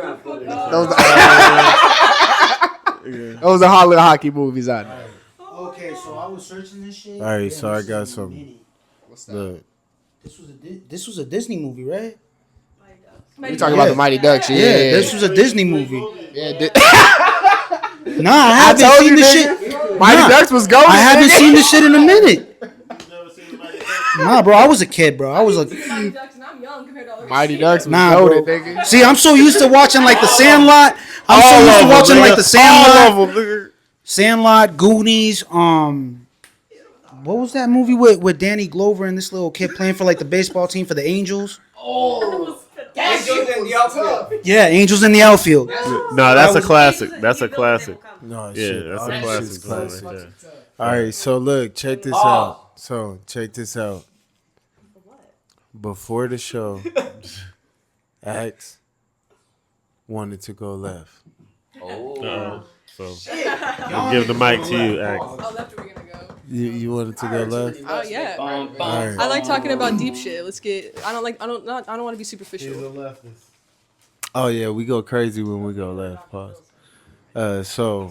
those are Hollywood hockey movies I know. Okay, so I was searching this shit. All right, so I got some. Look, This was a Disney movie, right? You talking about the Mighty Ducks? Yeah, Yeah, this was a Disney movie. Yeah, Nah, I haven't told seen you, this nigga. shit. Mighty Nah, Ducks was gold. I haven't seen this shit in a minute. Nah, bro, I was a kid, bro. I was like, Mighty Ducks, and I'm young compared to all the Mighty Ducks was nah, goated, bro. nigga. See, I'm so used to watching like the Sandlot. I'm so used to watching like the Sandlot, Sandlot, Goonies. What was that movie with Danny Glover and this little kid playing for like the baseball team for the Angels? That shit was tough. Yeah, Angels in the Outfield. No, that's a classic. That's a classic. no, Yeah, shit. that's all a that classic. shit's Right classic. there. All right, so look, check this out. So check this out. Before the show, Axe wanted to go left. So I'll give the mic to you, Ax. Oh, left are we gonna go? You wanted to go left? Oh yeah. All right. I like talking about deep shit. Let's get. I don't want to be superficial. Oh yeah, we go crazy when we go left. Pause. So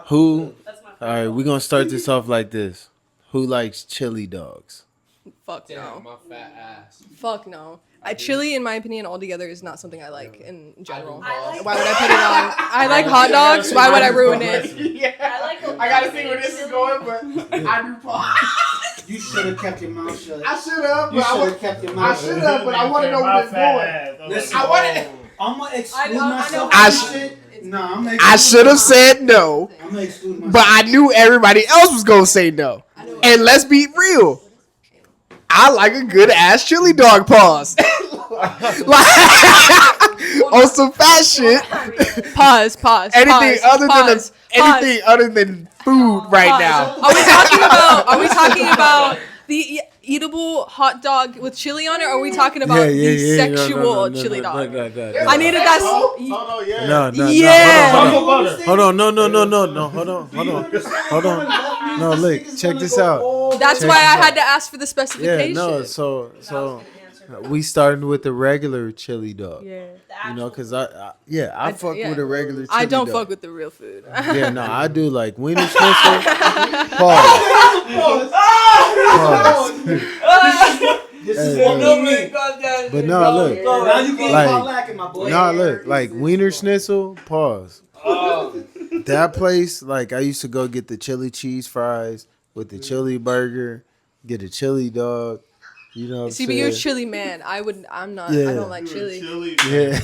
who? All right, we're gonna start this off like this. Who likes chili dogs? Fuck no. My fat ass. Fuck no. Chili, in my opinion, altogether is not something I like in general. Why would I put it on? I like hot dogs. Why would I ruin it? I gotta see where this is going, but I do pause. You should have kept your mouth shut. I should have, You but should have kept your I mouth should shut. have, but I want to know where it's going. Listen, I want to. I'm gonna exclude I know myself how from you this shit. Nah, I'm gonna I exclude should have myself. said no, I'm gonna exclude myself. but I knew everybody else was gonna say no. And let's be real. I like a good ass chili dog pause. like, on some fat shit. Pause. Anything pause, other than food right now. Are we talking about the eatable hot dog with chili on it, or are we talking about the sexual chili dog? I needed that. Hold on. No, look, check this out. That's why I had to ask for the Yeah, specification. no, so we started with the regular chili dog. Yeah. You know, cause I fuck yeah. with a regular chili I don't dog. fuck with the real food. Yeah, no, I do like wiener schnitzel. Pause. But no, look. Now you getting Like, caught lacking, my boy. No, look, like wiener schnitzel. Pause. That place, like I used to go get the chili cheese fries with the chili burger, get a chili dog. You know what I'm See, but saying? you're a chili man. I'm not. Yeah. I don't like chili. Yeah.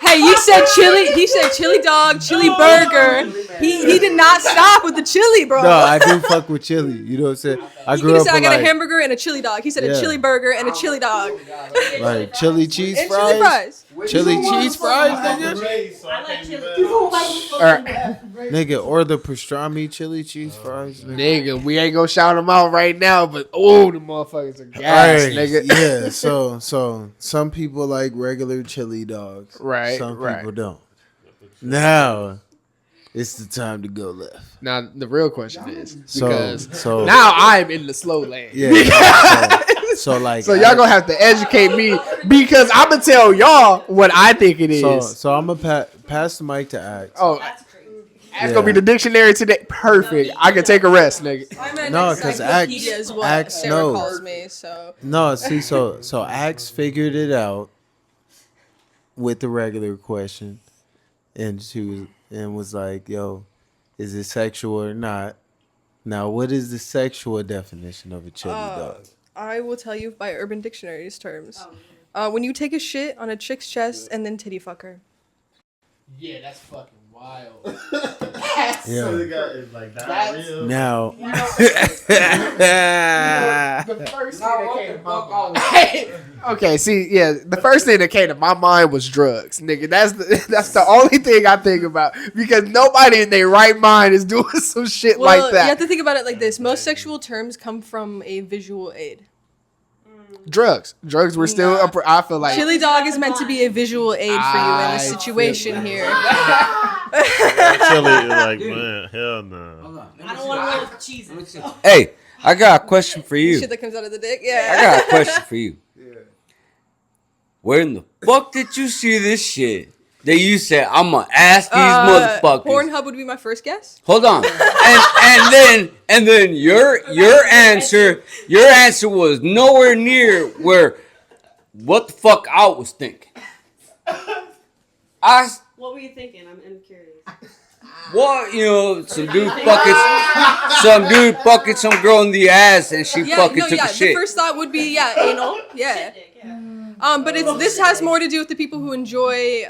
Hey, you said chili. He said chili dog, chili burger. He did not stop with the chili, bro. No, I do fuck with chili. You know what I'm saying? I He grew could up have said I with got a like, hamburger and a chili dog. He said a Yeah. chili burger and a chili dog. like chili cheese And fries. chili fries. Chili cheese fries, nigga. I like chili. Nigga, or the pastrami chili cheese fries, nigga. Nigga, we ain't gonna shout them out right now, but oh, the motherfuckers are gas, Right. nigga. Yeah, so some people like regular chili dogs. Right, Some right. people don't. Now it's the time to go left. Now the real question is So- because so- now I'm in the slow lane. Yeah. so like So y'all gonna have to educate me because I'm gonna tell y'all what I think it is. so I'm gonna pass the mic to Axe. Oh, that's gonna be the dictionary today. Perfect. I can take a rest, nigga. I meant No, 'cause encyclopedia Axe- is what Axe Sarah knows. calls me. So No, see, so Axe figured it out with the regular question, and was like, "Yo, is it sexual or not?" Now, what is the sexual definition of a chili dog? I will tell you by Urban Dictionary's terms. When you take a shit on a chick's chest and then titty fuck her. Yeah, that's fucking wild. Yeah. like Now, The first thing that came to my mind. Okay, see, yeah, the first thing that came to my mind was drugs, nigga. That's the only thing I think about because nobody in their right mind is doing some shit Well, like you have that. to think about it like this. Most sexual terms come from a visual aid. Drugs were still. I feel like Chili dog is meant to be a visual aid for you in I this feel situation here. Chili is like, man, hell no. I don't want to roll with cheese. Hey, I got a question for you. Shit that comes out of the dick. I Yeah. got a question for you. Where in the fuck did you see this shit? That you said I'm gonna ask these motherfuckers. Pornhub would be my first guess. Hold on, and then your answer was nowhere near where what the fuck I was thinking. What were you thinking? I'm curious. What some dude fucking some girl in the ass and she fucking took a The shit. first thought would be anal. Yeah. But this has more to do with the people who enjoy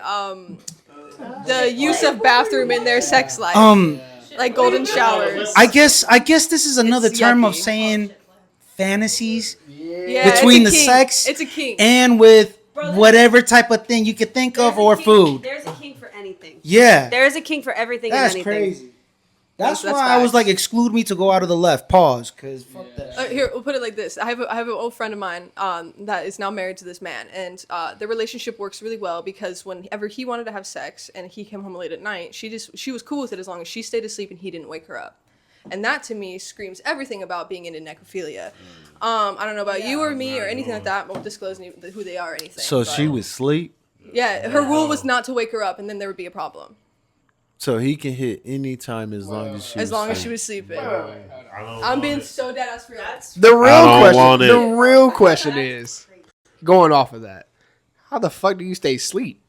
the use of bathroom in their sex life, like golden showers. I guess this is another It's term of yucky. saying fantasies Yeah, between the it's a kink. sex It's a kink. and with whatever type of thing you could think of or food. There's a king for anything. Yeah, There is a king for everything that's and anything. crazy. That's That's why I was facts. like, exclude me to go out of the left. Pause, cause fuck that. Here, we'll put it like this. I have an old friend of mine that is now married to this man, and their relationship works really well because whenever he wanted to have sex and he came home late at night, she was cool with it as long as she stayed asleep and he didn't wake her up. And that to me screams everything about being into necrophilia. I don't know about you or me or anything like that. I won't disclose who they are or anything. so but- she would sleep, Yeah, her rule was not to wake her up, and then there would be a problem so he can hit any time as long as she. as long as she was sleeping. I'm being so dead ass for that. the I don't want real it. question. The real question is going off of that. How the fuck do you stay asleep?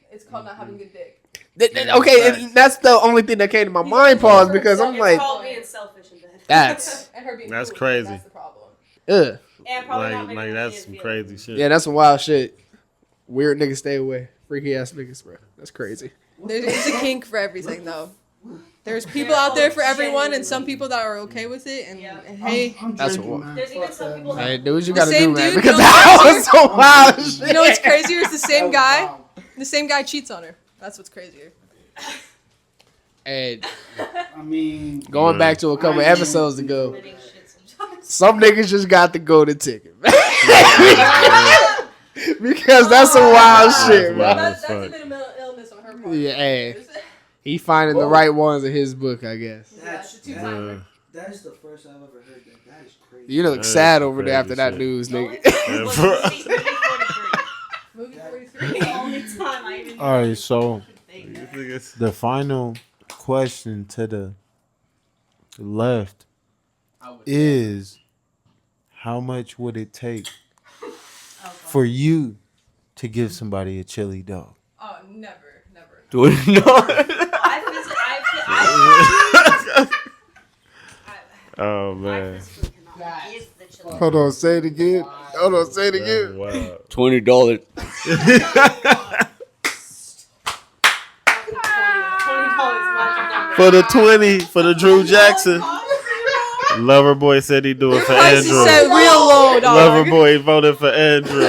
It's called not having good dick. Okay, and that's the only thing that came to my mind. Pause because I'm like, called being selfish in bed. that's And her being That's cool with it, crazy. That's the problem. ugh. And probably not Like making that's kids some feel crazy shit. Yeah, that's some wild shit. Weird niggas stay away. Freaky ass niggas, bro. That's crazy. It's a kink for everything, though. There's people out there for everyone, and some people that are okay with it. And hey, That's what. There's even some people Hey, do what you gotta do, same man. dude, Because you know that what's was so wild. as shit. you know what's crazier is the same guy. The same guy cheats on her. That's what's crazier. And I mean, going back to a couple episodes ago, some niggas just got the golden ticket. Because that's some wild shit, wild. man. That's fuck. a bit of mental illness on her part. Yeah, hey. He finding the right ones in his book, I guess. that's Yeah. that is the first I've ever heard that. That is crazy. You look That is sad some over there after crazy that shit. news, nigga. Movie 43. All right, so the final question to the left is, how much would it take for you to give somebody a chili dog? Oh, never. Oh man. Hold on, say it again. Hold on, say it again. Wow. $20. For the 20 for the Drew Jackson. Loverboy said he do it for Price is Andrew. set real low, dog. Loverboy voted for Andrew.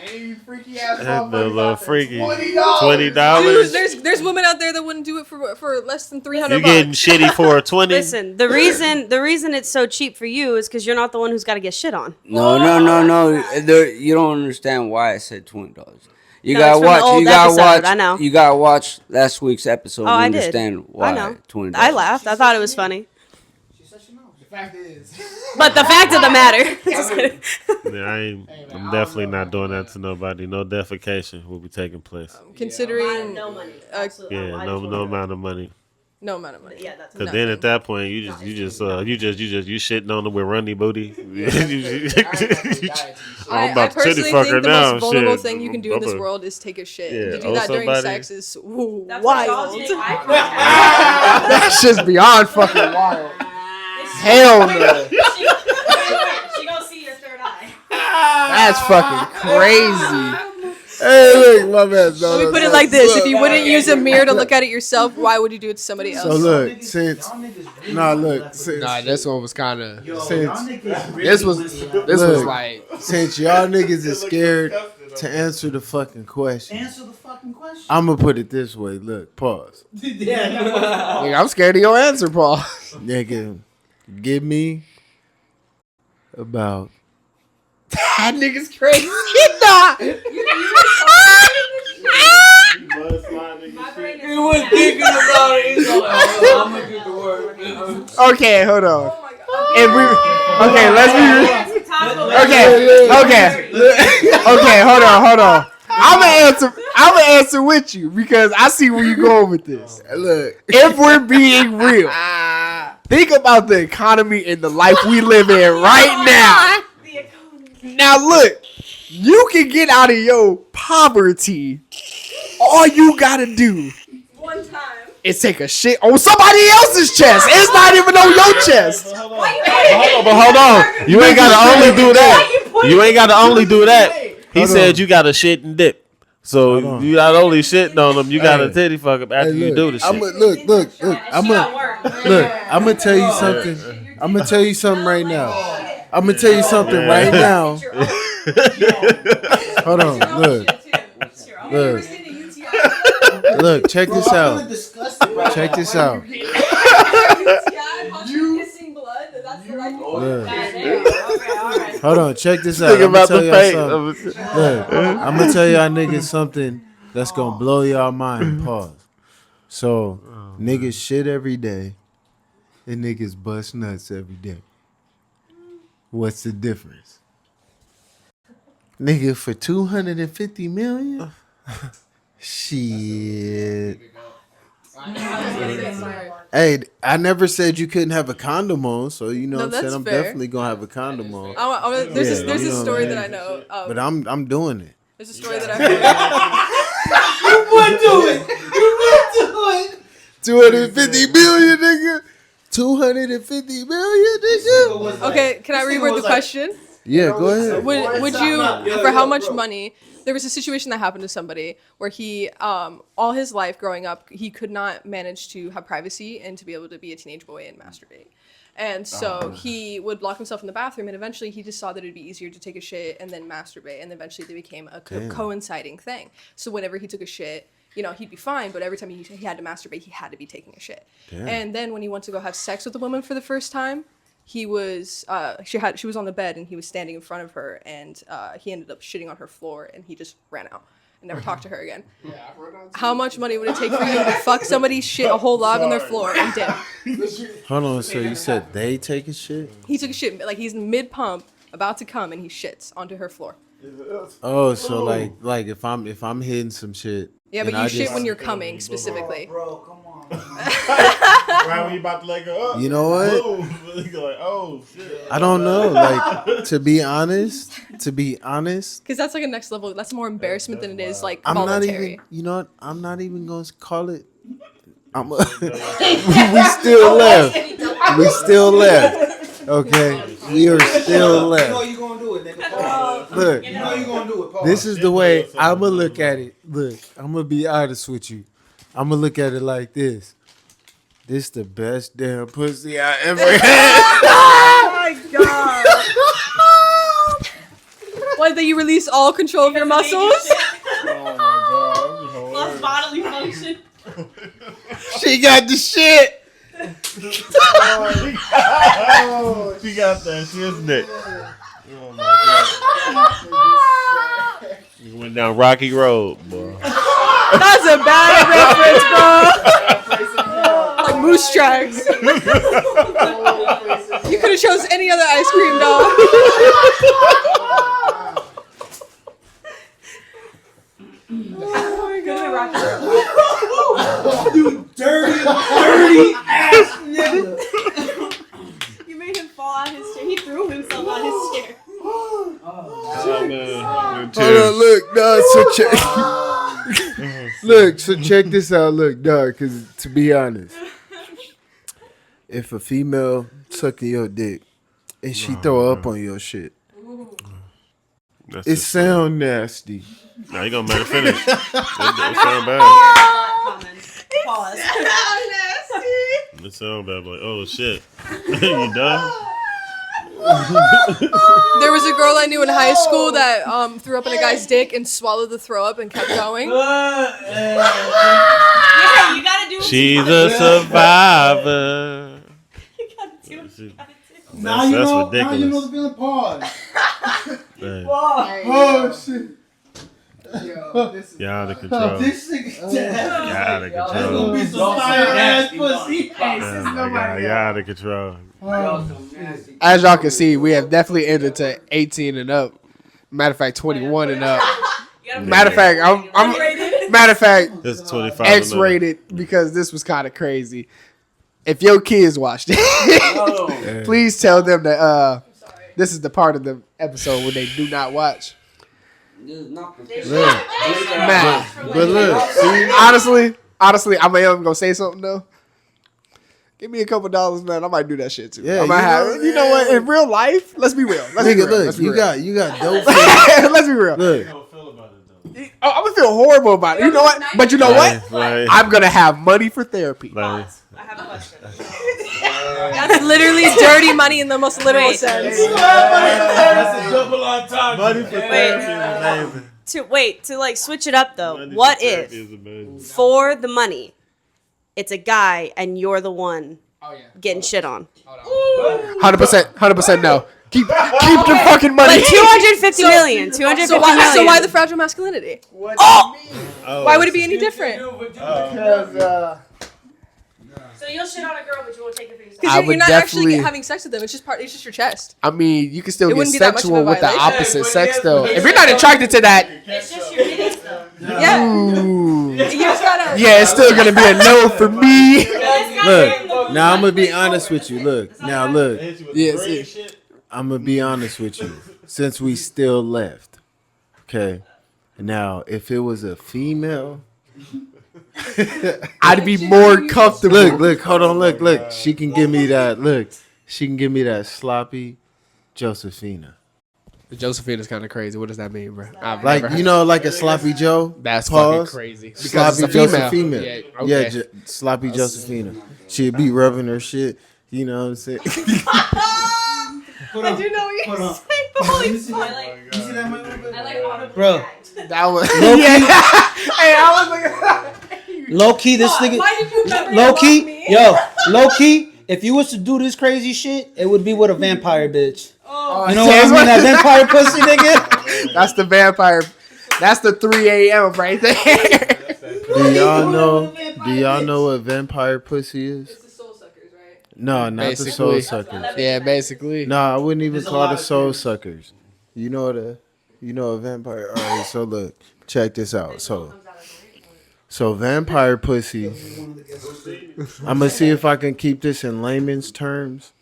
Any freaky ass And the little freaky $20. $20. Dude, there's women out there that wouldn't do it for less than 300 You bucks. getting shitty for a 20? Listen, the reason it's so cheap for you is because you're not the one who's got to get shit on. No. You don't understand why I said $20. You No, gotta it's from the watch. old You gotta episode, watch. I know. You gotta watch last week's episode Oh, to I did. understand why I know. $20. I laughed. I thought it was funny. The fact is, But the fact of the matter. Just kidding. Yeah, I'm definitely not doing that to nobody. No defecation will be taking place. Considering money. Yeah, no amount of money. no amount of money. Yeah, that's Cause then at that point you shitting on them with runny booty. I'm about to titty personally fuck think her the now. most vulnerable Shit. thing you can do in this Bubba. world is take a shit. Yeah, And to do owe that during somebody. sex is wild. That shit's beyond fucking wild. Hell no. She gonna see your third eye. That's fucking crazy. Hey, look, my man. No, Let me no, put it no, like this: look. if you wouldn't use a mirror to look at it yourself, why would you do it to somebody else? So look, since Nah, this one was kind of. since This was Look. like. since y'all niggas is scared to answer the fucking question, Answer the fucking question. I'm gonna put it this way. Look, pause. Nigga, I'm scared of your answer, Paul. Nigga, give me about That nigga's crazy. Nah. He was thinking about it. He's like, oh, I'm gonna get to work. Okay, hold on. Oh my god. If we, okay, let's be. Okay, hold on. I'm gonna answer with you because I see where you going with this. look. If we're being real, think about the economy and the life we live in right now. Now look, you can get out of your poverty. All you gotta do One time. is take a shit on somebody else's chest. It's not even on your chest. But hold on, you ain't gotta only do that. You ain't gotta only do that. He Hold said on. you gotta shit and dip. So Hold on. you not only shitting on them, you gotta Hey. titty fuck them after Hey, you look, do the shit. look. I'm gonna tell you something. I'm gonna tell you something right now. I'm gonna tell you something right now. Hold on, look. Check this out. Check this out. Look. Hold on, check this out. Think I'm gonna about tell the y'all fate something. of it. Look, I'm gonna tell y'all niggas something that's gonna blow y'all mind. Pause. So, niggas shit every day, and niggas bust nuts every day. What's the difference? Nigga, for 250 million? Shit. Hey, I never said you couldn't have a condom on, so you know No, what I'm saying? that's I'm fair. definitely gonna have a condom on. There's Yeah, there's you a know story what I that I mean? know of. But I'm doing it. There's a story that I heard. You would do it. 250 million, nigga. 250 million, nigga. Okay, can I reword the question? Yeah, go ahead. Would you, for how much money? there was a situation that happened to somebody where he, all his life growing up, he could not manage to have privacy and to be able to be a teenage boy and masturbate. And so he would lock himself in the bathroom, and eventually he just saw that it'd be easier to take a shit and then masturbate, and eventually they became a coinciding thing. So whenever he took a shit, you know, he'd be fine, but every time he had to masturbate, he had to be taking a shit. Damn. And then when he went to go have sex with a woman for the first time, he was she was on the bed and he was standing in front of her, and he ended up shitting on her floor, and he just ran out and never talked to her again. How much money would it take for you to fuck somebody, shit a whole log on their floor, and dip? Hold on, so you said they take a shit? He took a shit, like he's mid pump, about to come, and he shits onto her floor. Oh, so like if I'm hitting some shit. Yeah, but you shit when you're coming specifically. Bro, come on. Right when you about to let go up. You know what? You're like, oh shit. I don't know. Like to be honest, Because that's like a next level. That's more embarrassment than it is like I'm not voluntary. even. You know what? I'm not even gonna call it. We still left. We still left. Okay, we are still left. You know you gonna do it, nigga. Look, You know you gonna do it. Pause. this is the way I'ma look at it. Look, I'm gonna be honest with you. I'm gonna look at it like this. This the best damn pussy I ever had. Oh my god! What? That you release all control of your muscles? Oh my god. Lost bodily function. She got the shit. Oh, she got that shit. Oh my god. You went down Rocky Road, boy. That's a bad reference, bro. Like Moose Tracks. You could have chose any other ice cream, dog. You dirty ass nigga. You made him fall out his chair. He threw himself out his chair. Oh, man. Hold on, look, dog. So check. Look, so check this out. Look, dog. Because to be honest, if a female sucking your dick and she throw up on your shit, That's it just- sound nasty. Now you gonna make it finish. It sound bad. Pause. It sound bad. Like, oh shit. You done? There was a girl I knew in high school that threw up in a guy's dick and swallowed the throw up and kept going. Yeah, you gotta do what She's a survivor. you gotta do. What you gotta do. Now you That's know. Now ridiculous. you know the feeling. Pause. Man, Oh shit. Yo, this is y'all out of control. This nigga dead. Y'all out of That's control. gonna be some fire ass pussy. Oh my God, y'all out of control. As y'all can see, we have definitely entered to 18 and up. Matter of fact, 21 and up. Matter of fact, I'm matter of fact, This is 25. X-rated because this was kind of crazy. If your kids watched it, please tell them that this is the part of the episode where they do not watch. Man, But look, see, honestly, I am gonna say something though. Give me a couple dollars, man. I might do that shit too. Yeah, I might you have. know, You know what? In real life, let's be real. Let's be nigga, real. look, Let's be you real. got dope. Let's be real. Look, Oh, I'm gonna feel horrible about it. You know what? But you know what? Like, I'm gonna have money for therapy. like, I have a question. That's literally dirty money in the most literal sense. money for therapy is amazing. To like switch it up though. What if for the money, it's a guy and you're the one getting shit on? 100% no. Keep the fucking money. Like 250 million. 250 So million. why the fragile masculinity? oh, Why would it be any different? So you'll shit on a girl, but you won't take it for yourself. Because I you're would not actually definitely- having sex with them. It's just your chest. I mean, you can still It get wouldn't be that much of a sexual with the violation. opposite sex though. If you're not attracted to that, It's just your titties though. Yeah. You just gotta. yeah, it's still gonna be a no for me. Look, now I'm gonna be honest with you. Look, Yes, I'm gonna be honest with you. Since we still left, okay. Now, if it was a female, I'd be more comfortable. look, hold on, look. She can give me that. Look, she can give me that sloppy Josephina. Josephina's kind of crazy. What does that mean, bro? I've Like, never you know, like a sloppy Joe. That's Pause. fucking crazy. Because Sloppy it's a female. Josephina. Yeah, Yeah, okay. sloppy Josephina. She'd be rubbing her shit. You know what I'm saying? I do know what you're saying. Holy fuck. Bro, That was low key, this nigga. Why did you remember Low to love key, me? yo, low key. If you was to do this crazy shit, it would be with a vampire bitch. You know what I mean? That vampire pussy, nigga. That's the vampire. That's the 3 a.m. right there. Do y'all know? Do y'all know what vampire pussy is? It's the soul suckers, right? No, not the soul Basically. suckers. Yeah, basically. No, I wouldn't even call the soul suckers. You know a vampire. All right, so look, check this out. So vampire pussy. I'm gonna see if I can keep this in layman's terms.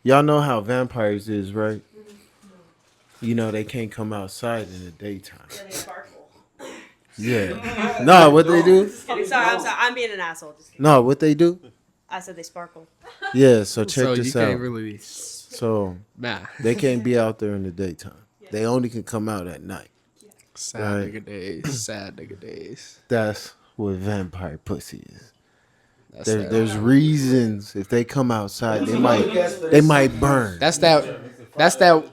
Y'all know how vampires is, right? You know they can't come outside in the daytime. Yeah. No, what they do? I'm sorry. I'm being an asshole. No, what they do? I said they sparkle. Yeah. So check So you this can't out. really. So Nah. they can't be out there in the daytime. They only can come out at night. Sad Right. nigga days. Sad nigga days. That's what vampire pussy is. That's that. There's reasons if they come outside, they might burn. That's that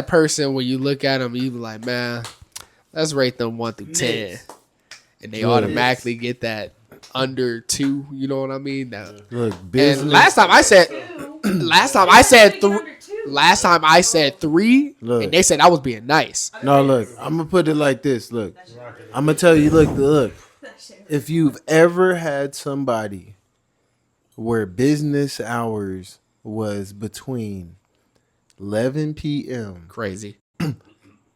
person when you look at them, you be like, man, let's rate them 1 through 10, and they automatically get that under 2. You know what I mean? Now, Look, and business. last time I said 3, Look. and they said I was being nice. No, look, I'm gonna put it like this. Look, I'm gonna tell you. Look. If you've ever had somebody where business hours was between 11 p.m. Crazy.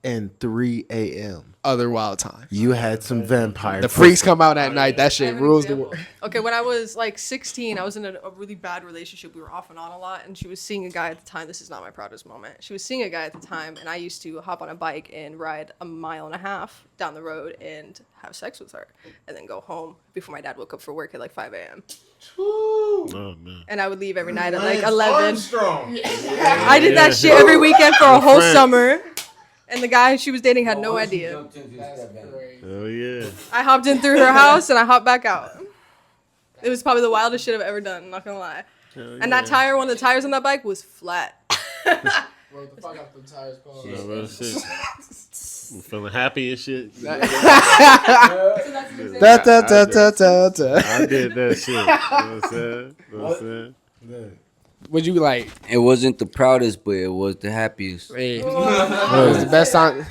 and 3 a.m., Other wild time. you had some vampire. The freaks come out at night. That shit rules the world. Okay, when I was like 16, I was in a really bad relationship. We were off and on a lot, and she was seeing a guy at the time. This is not my proudest moment. She was seeing a guy at the time, and I used to hop on a bike and ride 1.5 miles down the road and have sex with her, and then go home before my dad woke up for work at like 5 a.m. Oh man. And I would leave every night at like 11. I did that shit every weekend for a whole friend. summer. And the guy she was dating had no idea. Oh yeah. I hopped in through her house and I hopped back out. It was probably the wildest shit I've ever done, I'm not gonna lie. And that tire, one of the tires on that bike was flat. What the fuck up the tires called? Yeah, real shit. I'm feeling happy and shit. Da, da, da, da, da. I did that shit. You know what I'm saying? Would you be like, It wasn't the proudest, but it was the happiest. hey, it was the best time?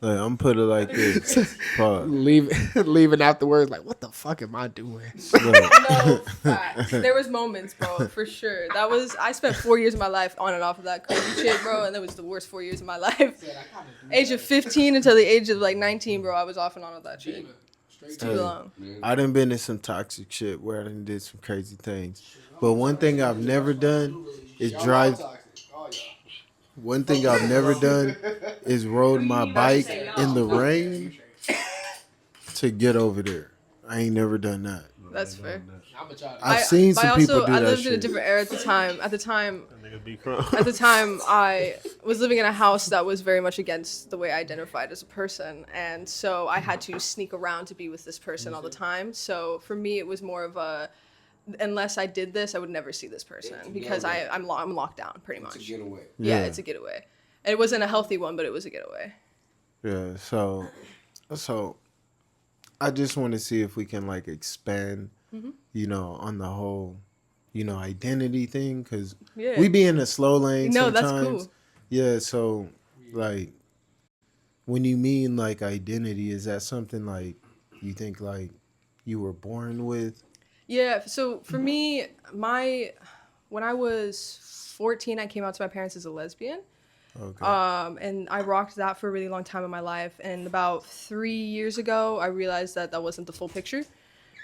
Look, I'm gonna put it like this. Pause. Leaving afterwards, like, what the fuck am I doing? Look, No, facts. There was moments, bro, for sure. I spent 4 years of my life on and off of that crazy shit, bro, and that was the worst 4 years of my life. Age of 15 until the age of like 19, bro, I was off and on with that shit. It's too long. I done been in some toxic shit where I done did some crazy things. But one thing I've never done is drive. One thing I've never done is rode my bike in the rain to get over there. I ain't never done that. That's fair. I've seen some people do I that lived in a shit. different era at the time. At the time, Nigga be crying. I was living in a house that was very much against the way I identified as a person, and so I had to sneak around to be with this person all the time. So for me, it was more of a, unless I did this, I would never see this person because I'm locked down pretty much. Yeah, Yeah. it's a getaway. It wasn't a healthy one, but it was a getaway. Yeah, so I just want to see if we can like expand, you know, on the whole, you know, identity thing, because Yeah. we be in a slow lane No, sometimes. that's cool. Yeah, so like when you mean like identity, is that something like you think like you were born with? Yeah, so for me, when I was 14, I came out to my parents as a lesbian. Okay. And I rocked that for a really long time in my life. And about 3 years ago, I realized that wasn't the full picture.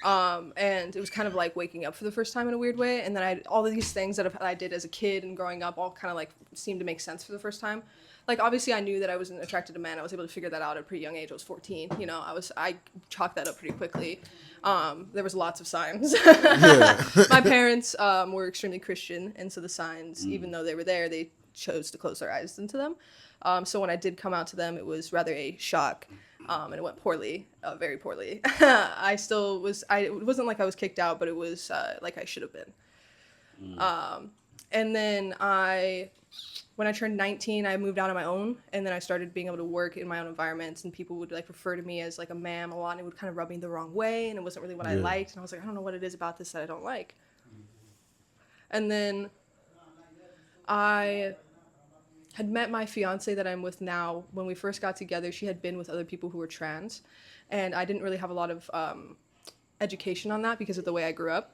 And it was kind of like waking up for the first time in a weird way. And then all of these things that I did as a kid and growing up all kind of like seemed to make sense for the first time. Like, obviously, I knew that I wasn't attracted to men. I was able to figure that out at a pretty young age. I was 14. You know, I chalked that up pretty quickly. There was lots of signs. My parents were extremely Christian, and so the signs, even though they were there, they chose to close their eyes into them. So when I did come out to them, it was rather a shock. And it went poorly, very poorly. It wasn't like I was kicked out, but it was like I should have been. And then when I turned 19, I moved out on my own, and then I started being able to work in my own environments, and people would like refer to me as like a ma'am a lot, and it would kind of rub me the wrong way, and it wasn't really what I liked, and I was like, I don't know what it is about this that I don't like. And then I had met my fiance that I'm with now. When we first got together, she had been with other people who were trans, and I didn't really have a lot of education on that because of the way I grew up.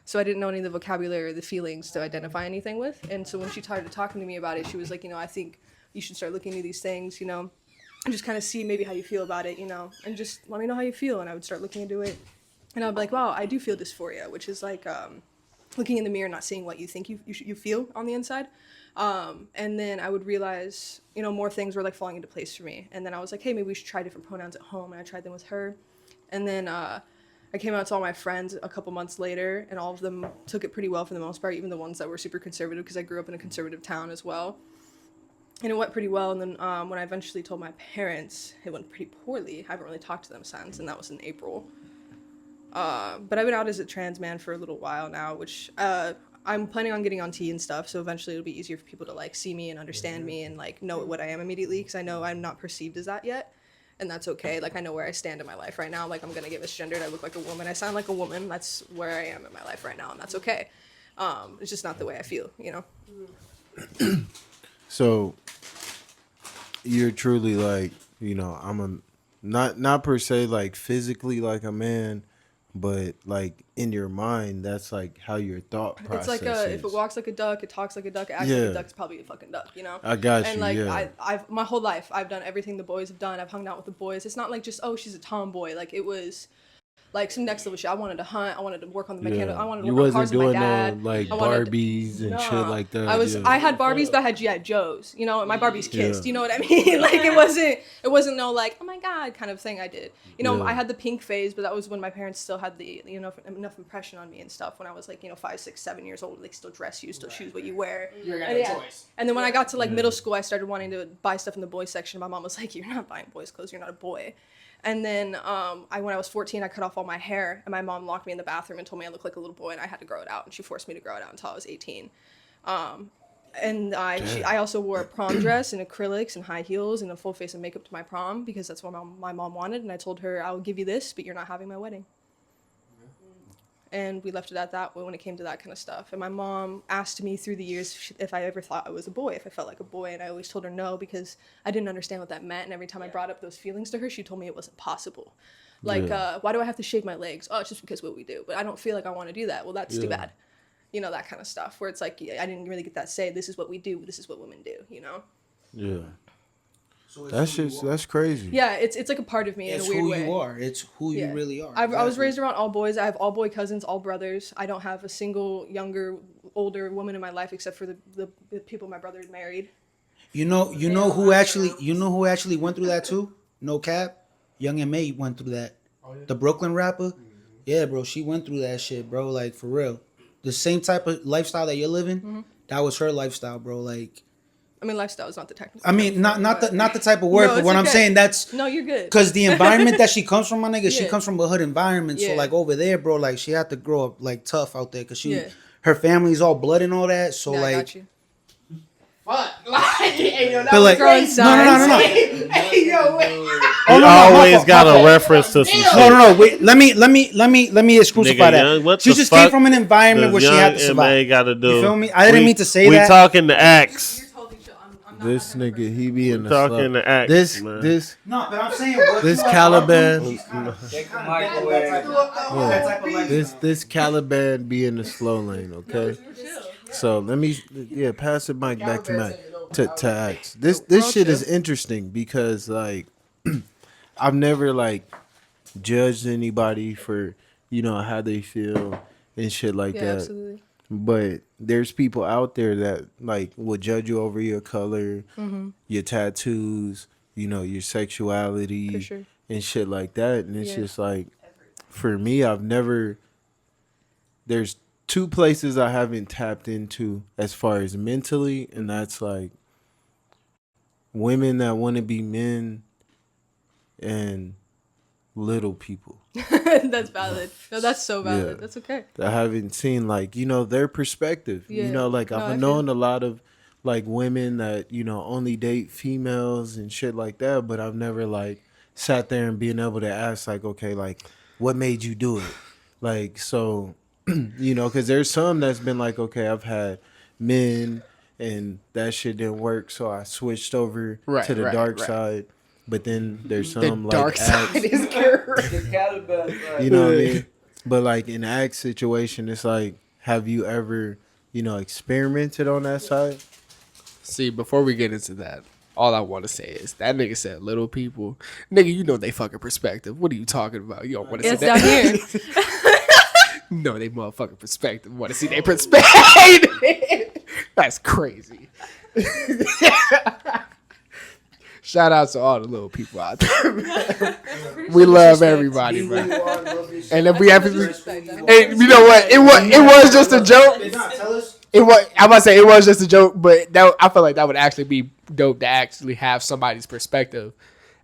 So I didn't know any of the vocabulary or the feelings to identify anything with. And so when she started talking to me about it, she was like, I think you should start looking into these things, and just kind of see maybe how you feel about it, and just let me know how you feel. And I would start looking into it. And I'd be like, wow, I do feel dysphoria, which is like looking in the mirror, not seeing what you think you feel on the inside. And then I would realize, more things were like falling into place for me. And then I was like, hey, maybe we should try different pronouns at home. And I tried them with her. And then I came out to all my friends a couple months later, and all of them took it pretty well for the most part, even the ones that were super conservative, because I grew up in a conservative town as well. And it went pretty well. And then when I eventually told my parents, it went pretty poorly. I haven't really talked to them since, and that was in April. But I've been out as a trans man for a little while now, which I'm planning on getting on T and stuff, so eventually it'll be easier for people to like see me and understand me and like know what I am immediately, because I know I'm not perceived as that yet. And that's okay. Like, I know where I stand in my life right now. Like, I'm gonna get misgendered. I look like a woman. I sound like a woman. That's where I am in my life right now, and that's okay. It's just not the way I feel, So you're truly like, I'm a not per se like physically like a man, but like in your mind, that's like how your thought process It's like is. if it walks like a duck, it talks like a duck, it acts like a duck, it's probably a fucking duck, I got and you. like Yeah. I've my whole life I've done everything the boys have done. I've hung out with the boys. It's not like just, oh, she's a tomboy. Like, it was like some next level shit. I wanted to hunt. I wanted to work on the mechanical. I wanted to You work on wasn't cars with my doing dad. no like I wanted- Barbies and shit like that. I had Barbies, but I had G.I. Joes. And my Barbies kissed. You know what I mean? Like, it wasn't no like, oh my god kind of thing I did. I had the pink phase, but that was when my parents still had the enough impression on me and stuff. When I was like 5, 6, 7 years old, they still dress you, still choose what you wear. You're gonna have a choice. And then when I got to like middle school, I started wanting to buy stuff in the boys section. My mom was like, "You're not buying boys' clothes. You're not a boy." And then when I was 14, I cut off all my hair, and my mom locked me in the bathroom and told me I looked like a little boy, and I had to grow it out. And she forced me to grow it out until I was 18. And I also wore a prom dress and acrylics and high heels and a full face of makeup to my prom, because that's what my mom wanted. And I told her, I will give you this, but you're not having my wedding. And we left it at that when it came to that kind of stuff. And my mom asked me through the years if I ever thought I was a boy, if I felt like a boy. And I always told her no, because I didn't understand what that meant. And every time I brought up those feelings to her, she told me it wasn't possible. Like, why do I have to shave my legs? Oh, it's just because what we do. But I don't feel like I want to do that. Well, that's too bad. That kind of stuff, where it's like, I didn't really get that say, this is what we do, this is what women do, Yeah. So that's crazy. Yeah, it's like a part of me in a weird way. It's who you are. It's who you really are. I was raised around all boys. I have all boy cousins, all brothers. I don't have a single older woman in my life except for the people my brother married. You know who actually went through that too? No cap. Young M.A. went through that. The Brooklyn rapper. Yeah, bro, she went through that shit, bro. Like, for real. The same type of lifestyle that you're living, that was her lifestyle, bro. Like, I mean, lifestyle is not the technical. I mean, not the type of word, No, but what I'm saying, that's no, you're good. because the environment that she comes from, my nigga, she Yeah. comes from a hood environment. So Yeah. like over there, bro, like she had to grow up like tough out there because Yeah. her family's all blood and all that. So Yeah, I like, got you. Fuck. Hey, yo, that but was like, crazy. no. Hey, yo, wait. Oh, You always got a reference to some shit. No. Wait, let me exclusify Nigga, that. Young, what She the just fuck came from an environment where she had to does Young survive. MA gotta do? You feel me? I didn't mean to say that. We talking to Axe. This nigga, he be in the Talking slow. to Axe, This man. this No, but I'm saying what this you are Caliban. talking about, she's that type of life. This Caliban be in the slow lane, okay? So let me pass the mic back to Matt to Axe. This shit is interesting because like I've never like judged anybody for how they feel and shit like Yeah, that. absolutely. But there's people out there that like will judge you over your color, your tattoos, your sexuality, For sure. and shit like that. And it's Yeah. just like, for me, there's two places I haven't tapped into as far as mentally, and that's like women that want to be men and little people. That's valid. No, that's so valid. Yeah. That's okay. I haven't seen like, their perspective. Yeah. Like No, I I've feel known a lot of like women that, only date females and shit like that, but I've never like sat there and being able to ask like, okay, like what made you do it? Like, so, because there's some that's been like, okay, I've had men and that shit didn't work, so I switched over to the dark side. But then there's some The like dark side acts, is good. you know what I mean? But like in Axe situation, it's like, have you ever, experimented on that side? See, before we get into that, all I want to say is that nigga said little people. Nigga, you know they fucking perspective. What are you talking about? You don't want to see It's that. down here. No, they motherfucking perspective. Want to see their perspective. That's crazy. Shout out to all the little people out there. We love everybody, man. And if we have, and you know what? It was just a joke. It was. I'm about to say it was just a joke, but I feel like that would actually be dope to actually have somebody's perspective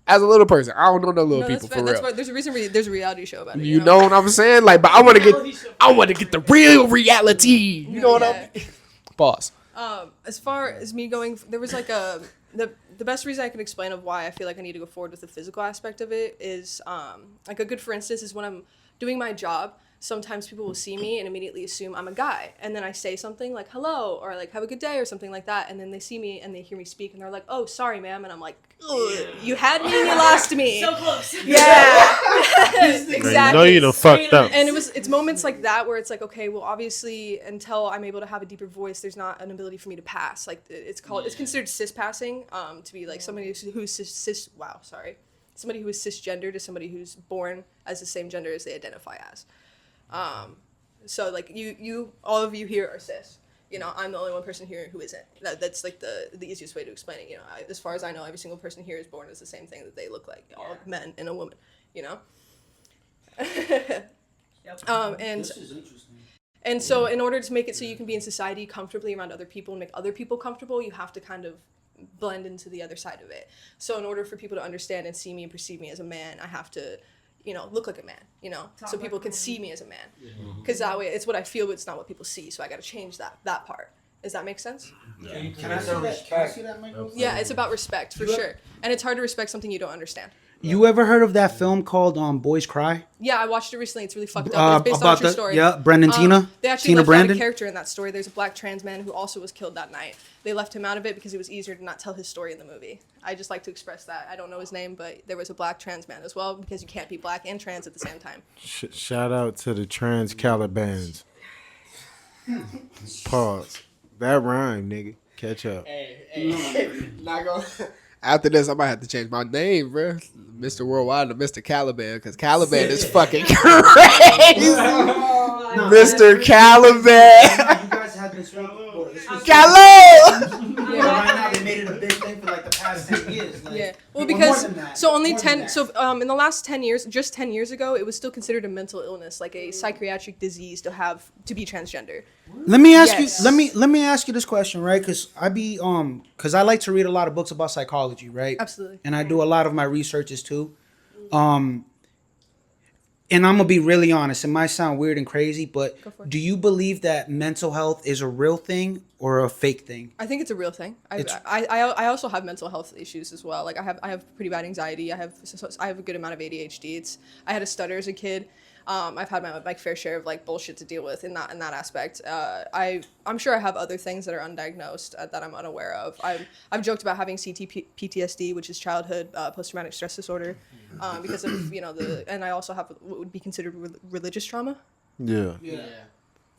as a little person. I don't know no little people for real. That's why there's a reason there's a reality show about it. You know what I'm saying? Like, but I want to get the real reality. You know what I mean? Pause. As far as me going, there was like the best reason I can explain of why I feel like I need to go forward with the physical aspect of it is like a good for instance is when I'm doing my job. Sometimes people will see me and immediately assume I'm a guy, and then I say something like hello or like have a good day or something like that, and then they see me and they hear me speak and they're like, oh, sorry ma'am, and I'm like, you had me and you lost me. So close. Yeah. Exactly. No, you done fucked up. And it's moments like that where it's like, okay, well, obviously, until I'm able to have a deeper voice, there's not an ability for me to pass. Like it's considered cis passing, to be like somebody who's somebody who is cisgender to somebody who's born as the same gender as they identify as. So like you all of you here are cis. I'm the only one person here who isn't. That's like the easiest way to explain it. As far as I know, every single person here is born as the same thing that they look like, all men and a woman. And so in order to make it so you can be in society comfortably around other people and make other people comfortable, you have to kind of blend into the other side of it. So in order for people to understand and see me and perceive me as a man, I have to look like a man, so people can see me as a man. Because that way, it's what I feel, but it's not what people see. So I got to change that part. Does that make sense? Can I see that, Michael? Yeah, it's about respect, for sure. And it's hard to respect something you don't understand. You ever heard of that film called Boys Cry? Yeah, I watched it recently. It's really fucked up. It's based on a true story. Yeah, Brendan Tina. They actually Tina left Brandon. out a character in that story. There's a black trans man who also was killed that night. They left him out of it because it was easier to not tell his story in the movie. I just like to express that. I don't know his name, but there was a black trans man as well, because you can't be black and trans at the same time. Shout out to the trans Calibans. Pause. That rhyme, nigga. Catch up. Not gonna. After this, I might have to change my name, bro. Mr. Worldwide to Mr. Caliban, because Caliban is fucking crazy. Mr. Caliban. You guys have been Calo. Right now, they made it a big thing for like the past 10 years. Like, Yeah, well, or because more than that. so only More than 10. that. So in the last 10 years, just 10 years ago, it was still considered a mental illness, like a psychiatric disease to be transgender. Let me ask Yes. you. Let me ask you this question, right? Because because I like to read a lot of books about psychology, right? Absolutely. And I do a lot of my researches too. And I'm gonna be really honest. It might sound weird and crazy, but for it. do you believe that mental health is a real thing or a fake thing? I think it's a real thing. I also have mental health issues as well. Like I have pretty bad anxiety. I have a good amount of ADHD. I had a stutter as a kid. I've had my fair share of like bullshit to deal with in that aspect. I'm sure I have other things that are undiagnosed that I'm unaware of. I've joked about having PTSD, which is childhood post-traumatic stress disorder, because of and I also have what would be considered religious trauma. Yeah.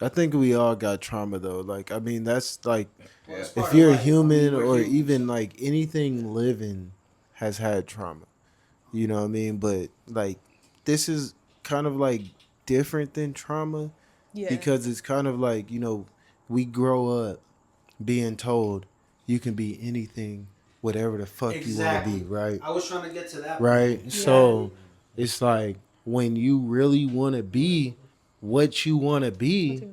I think we all got trauma though. Like, I mean, that's like, if you're a human or even like anything living has had trauma. You know what I mean? But like, this is kind of like different than trauma, because it's kind of like, we grow up being told you can be anything, whatever the fuck you want to be, right? I was trying to get to that. Right? Yeah. So it's like when you really want to be what you want to be,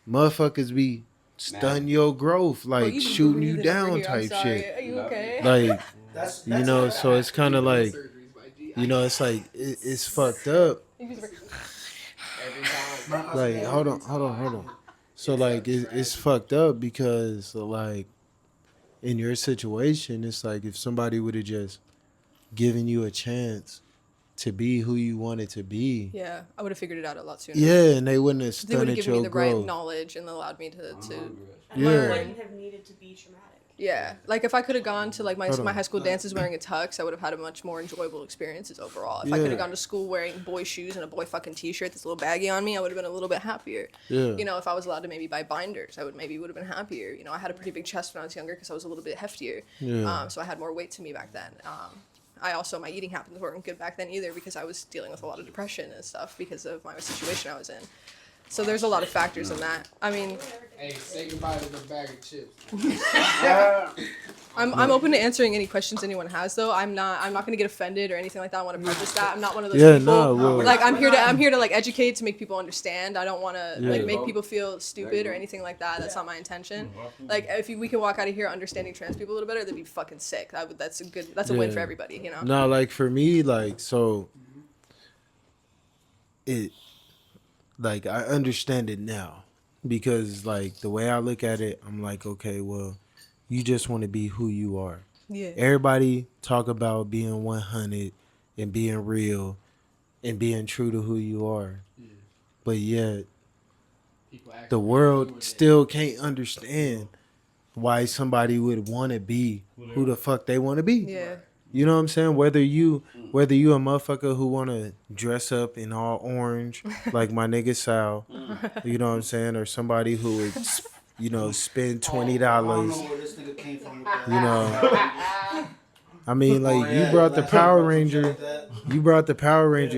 motherfuckers be stun your growth, Bro, like you be shooting you breathing over down here. I'm type sorry. shit. Are you okay? Like, That's you know, so it's kind of like, you know, it's like it's fucked up. Like, hold on. So like, it's fucked up because like, in your situation, it's like if somebody would have just given you a chance to be who you wanted to be. Yeah, I would have figured it out a lot sooner. Yeah, and they wouldn't have They would stunted have given me your the right growth. knowledge and allowed me to Yeah. Wouldn't have needed to be traumatic. yeah. Like if I could have gone to like my Hold on. high school dances wearing a tux, I would have had a much more enjoyable experiences overall. If I Yeah. could have gone to school wearing boy shoes and a boy fucking t-shirt that's a little baggy on me, I would have been a little bit happier. Yeah. You know, if I was allowed to maybe buy binders, I would have been happier. You know, I had a pretty big chest when I was younger because I was a little bit heftier. Yeah. So I had more weight to me back then. I also, my eating habits weren't good back then either because I was dealing with a lot of depression and stuff because of my situation I was in. So there's a lot of factors in that. I mean, Hey, say goodbye to the bag of chips. I'm open to answering any questions anyone has though. I'm not gonna get offended or anything like that. I want to preface that. I'm not one of those Yeah, people. no, well- Like I'm here to like educate, to make people understand. I don't want to like Yeah. make people feel stupid or anything like that. That's not my intention. Like if we can walk out of here understanding trans people a little better, that'd be fucking sick. That's a win Yeah. for everybody, you know. No, like for me, like so it like I understand it now. Because like the way I look at it, I'm like, okay, well, you just want to be who you are. Yeah. Everybody talk about being 100 and being real and being true to who you are. But yet the world still can't understand why somebody would want to be who the fuck they want to be. Yeah. You know what I'm saying? Whether you a motherfucker who want to dress up in all orange like my nigga Sal, you know what I'm saying, or somebody who would, you know, spend $20. where this nigga came from with You know, I mean, like you brought the Power Ranger,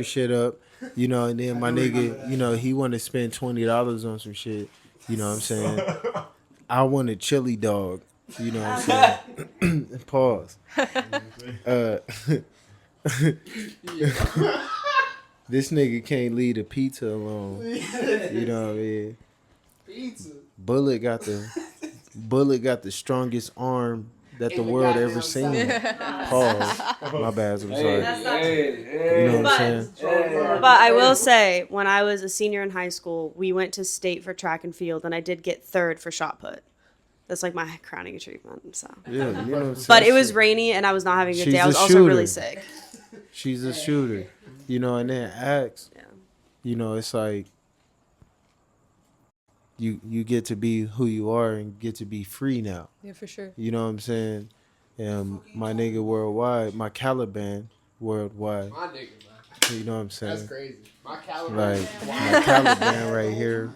shit up, you know, and then my nigga, you know, he want to spend $20 on some shit. You know what I'm saying? I want a chili dog. You know what I'm saying? Pause. This nigga can't leave a pizza alone. You know what I mean? Pizza. Bullet got the strongest arm that the world ever seen. Pause. My bad. I'm sorry. You know what I'm saying? But I will say, when I was a senior in high school, we went to state for track and field, and I did get third for shot put. That's like my crowning achievement. So, Yeah, you know what I'm saying? but it was rainy, and I was not having a good She's day. I a was also really shooter. sick. She's a shooter. You know, and then Axe, Yeah. you know, it's like you get to be who you are and get to be free now. Yeah, for sure. You know what I'm saying? And my nigga worldwide, my Caliban worldwide. My nigga, man. You know what I'm saying? That's crazy. My caliber. Like my Caliban right here.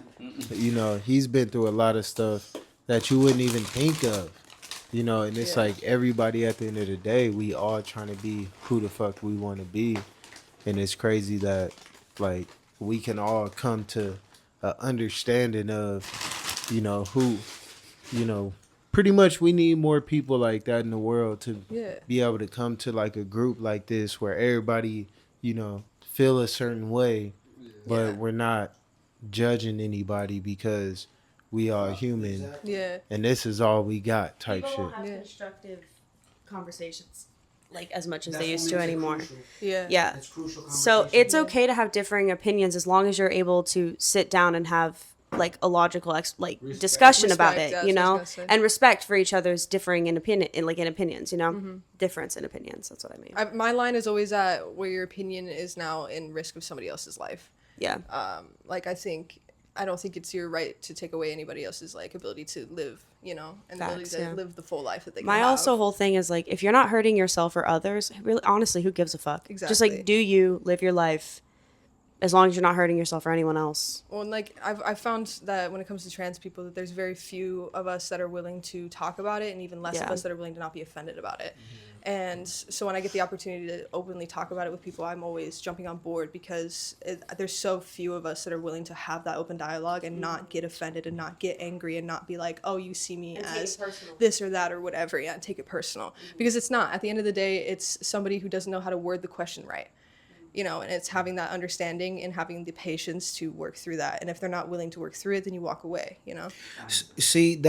You know, he's been through a lot of stuff that you wouldn't even think of. You know, and it's like everybody at the end of the day, we all trying to be who the fuck we want to be. And it's crazy that like we can all come to a understanding of, you know, who, you know, pretty much we need more people like that in the world to Yeah. be able to come to like a group like this where everybody, you know, feel a certain way, but we're not judging anybody because we are human Yeah. and this is all we got type People shit. don't have Yeah. constructive conversations like as much as they used to anymore. Yeah. Yeah. It's crucial. So it's okay to have differing opinions as long as you're able to sit down and have like a logical discussion about Respect, it, that's you what I know, was gonna say. and respect for each other's differing in opinions, you know, difference in opinions. That's what I mean. My line is always at where your opinion is now in risk of somebody else's life. Yeah. Like I don't think it's your right to take away anybody else's like ability to live, you know, and the ability Facts, to yeah. live the full life that they can My have. also whole thing is like, if you're not hurting yourself or others, really, honestly, who gives a fuck? Just Exactly. like, do you live your life as long as you're not hurting yourself or anyone else? Well, and like I've found that when it comes to trans people, that there's very few of us that are willing to talk about it, and even less of Yeah. us that are willing to not be offended about it. And so when I get the opportunity to openly talk about it with people, I'm always jumping on board because there's so few of us that are willing to have that open dialogue and not get offended and not get angry and not be like, oh, you see me as this or that or whatever. Yeah, and take it personal. Because it's not. At the end of the day, it's somebody who doesn't know how to word the question right. you know, and it's having that understanding and having the patience to work through that. And if they're not willing to work through it, then you walk away, you know? See,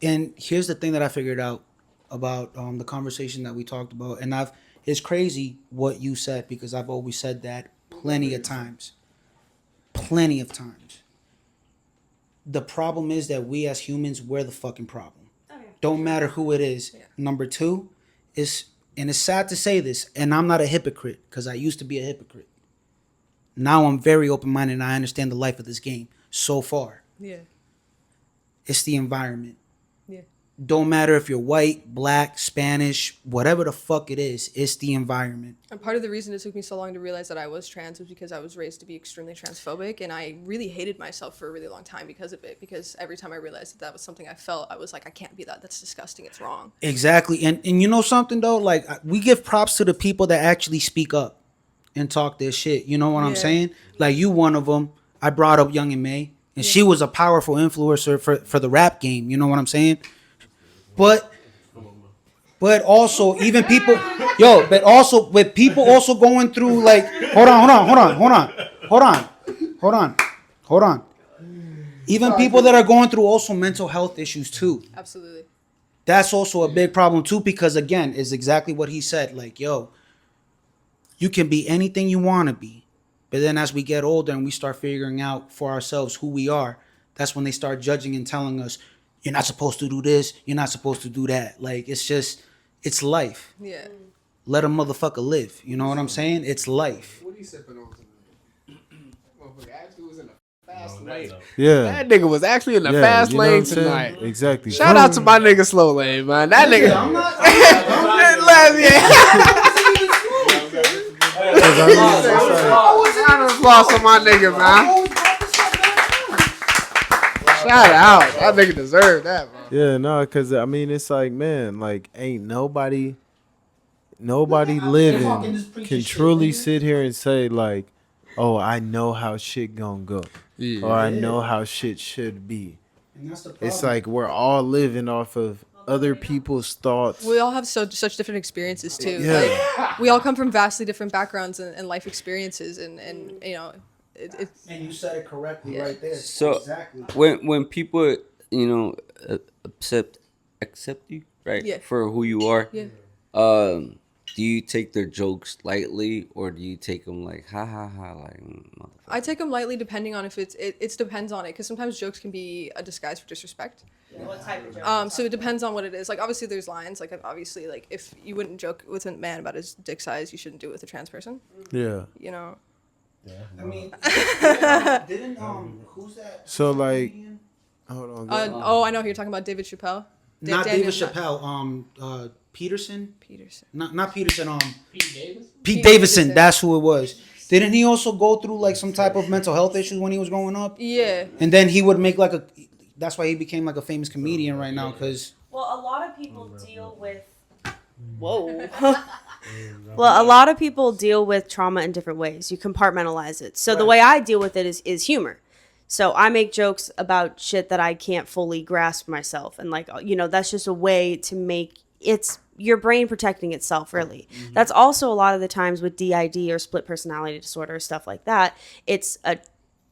and here's the thing that I figured out about the conversation that we talked about, and it's crazy what you said, because I've always said that plenty of times. The problem is that we as humans, we're the fucking problem. Don't matter who it is. Number two is, and it's sad to say this, and I'm not a hypocrite because I used to be a hypocrite. Now I'm very open-minded and I understand the life of this game so far. Yeah. It's the environment. Yeah. Don't matter if you're white, black, Spanish, whatever the fuck it is, it's the environment. And part of the reason it took me so long to realize that I was trans was because I was raised to be extremely transphobic, and I really hated myself for a really long time because of it. Because every time I realized that was something I felt, I was like, I can't be that. That's disgusting. It's wrong. Exactly. And you know something though? Like, we give props to the people that actually speak up and talk their shit. You know what I'm saying? Like, you one of them. I brought up Young and May, and she was a powerful influencer for the rap game. You know what I'm saying? But also, even people, but also with people also going through, like, hold on. Even people that are going through also mental health issues too. Absolutely. That's also a big problem too, because again, is exactly what he said. Like, yo, you can be anything you want to be, but then as we get older and we start figuring out for ourselves who we are, that's when they start judging and telling us, you're not supposed to do this, you're not supposed to do that. Like, it's life. Yeah. Let a motherfucker live. You know what I'm saying? It's life. What are you sipping on tonight? Motherfucker actually was in the fast lane. Yeah. That nigga was actually in the fast you know what lane I'm saying? tonight. Exactly. Shout out to my nigga Slow Lane, man. That nigga. I'm not. Round of applause for my nigga, man. Shout out. That nigga deserved that, man. Yeah, no, because I mean, it's like, man, like, ain't nobody living can truly sit here and say, like, oh, I know how shit gonna go, or I know how shit should be. It's like we're all living off of other people's thoughts. We all have such different experiences too. Yeah. Like, we all come from vastly different backgrounds and life experiences, and you know, And you said it correctly right there. So exactly. when people, you know, accept you, right, Yeah. for who you are, Yeah. Do you take their jokes lightly, or do you take them like ha ha ha, like motherfucker? I take them lightly depending on if it depends on it, because sometimes jokes can be a disguise for disrespect. What type of joke? So it depends on what it is. Like, obviously there's lines, like, obviously, like, if you wouldn't joke with a man about his dick size, you shouldn't do it with a trans person, Yeah. you know. I mean, didn't who's that? So, like, hold on. Oh, I know who you're talking about, David Chappelle. Not Daniel- David Chappelle. Peterson. Peterson. Not Peterson. Pete Davis? Pete Davidson. That's who it was. Didn't he also go through like some type of mental health issues when he was growing up? Yeah. And then he would make like a. That's why he became like a famous comedian right now, because. Well, a lot of people deal with. Whoa. Well, a lot of people deal with trauma in different ways. You compartmentalize it. So the way I deal with it is humor. So I make jokes about shit that I can't fully grasp myself. And like, you know, that's just a way to make it's your brain protecting itself, really. Mm-hmm. That's also a lot of the times with DID or split personality disorder, stuff like that. It's a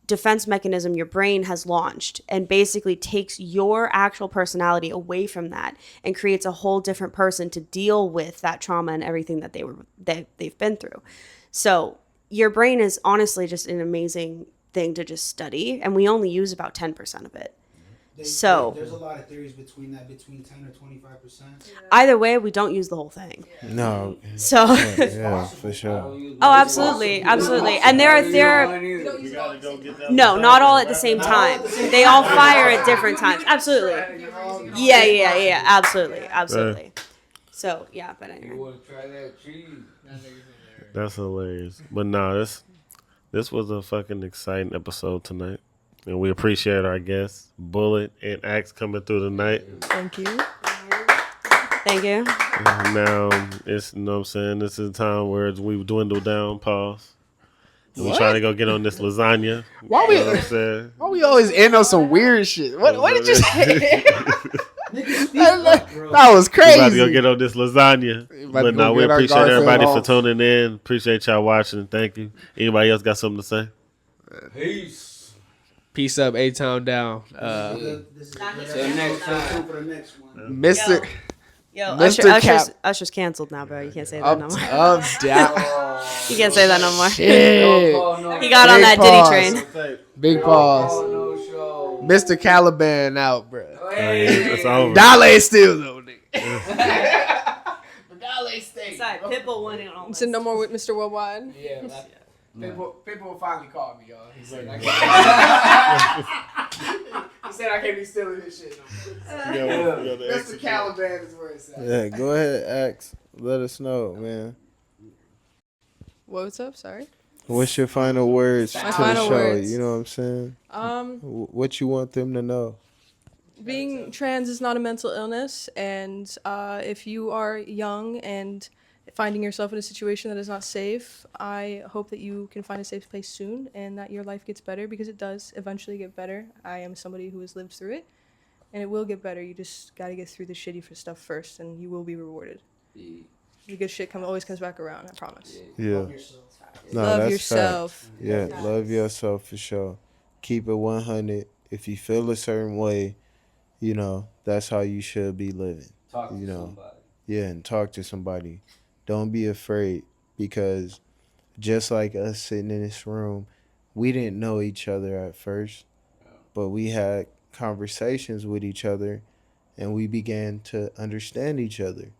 defense mechanism your brain has launched and basically takes your actual personality away from that and creates a whole different person to deal with that trauma and everything that they've been through. So your brain is honestly just an amazing thing to just study, and we only use about 10% of it. There's a lot of theories between 10 or 25%. Either way, we don't use the whole thing. No. So Yeah, for sure. Oh, absolutely. And there no, not all at the same time. They all fire at different times. Absolutely. Yeah, absolutely. So yeah, but anyway. want to try that cheese? That's hilarious. But no, this was a fucking exciting episode tonight. And we appreciate our guests, Bullet and Axe, coming through tonight. Thank you. Thank you. Now, it's, you know what I'm saying, this is a time where we dwindle down, pause. And we're trying to go get on this lasagna. Why we- You know what I'm saying? Why we always end on some weird shit? What did you say? That was We about to go crazy. get on this lasagna. About to But go no, we get our appreciate Garfield everybody for off. tuning in. Appreciate y'all watching. Thank you. Anybody else got something to say? Peace. Peace up, A-Town down. Till next time. Mr. Yo, Mr. Cap. Usher's canceled now, bro. You can't say that no more. Up, down. You can't say that no more. Shit. He got on Big that pause. Diddy train. Big pause. No show. Mr. Caliban out, bro. It's over. Dale still though, nigga. But Dale stay. Sorry, Pitbull winning on all So no more with Mr. Worldwide. Yeah, people finally called me, y'all. He said I can't be stealing his shit no more. Mr. Caliban is where it's at. Yeah, go ahead, ask. Let us know, man. What's up? Sorry. What's your final words My to the final show? words. You know what I'm saying? What you want them to know? Being trans is not a mental illness, and if you are young and finding yourself in a situation that is not safe, I hope that you can find a safe place soon and that your life gets better, because it does eventually get better. I am somebody who has lived through it, and it will get better. You just got to get through the shitty stuff first, and you will be rewarded. The good shit always comes back around, I promise. Yeah. No, Love that's yourself. fact. Yeah, love yourself for sure. Keep it 100. If you feel a certain way, you know, that's how you should be living. Talk to You know. somebody. Yeah, and talk to somebody. Don't be afraid, because just like us sitting in this room, we didn't know each other at first, but we had conversations with each other and we began to understand each other.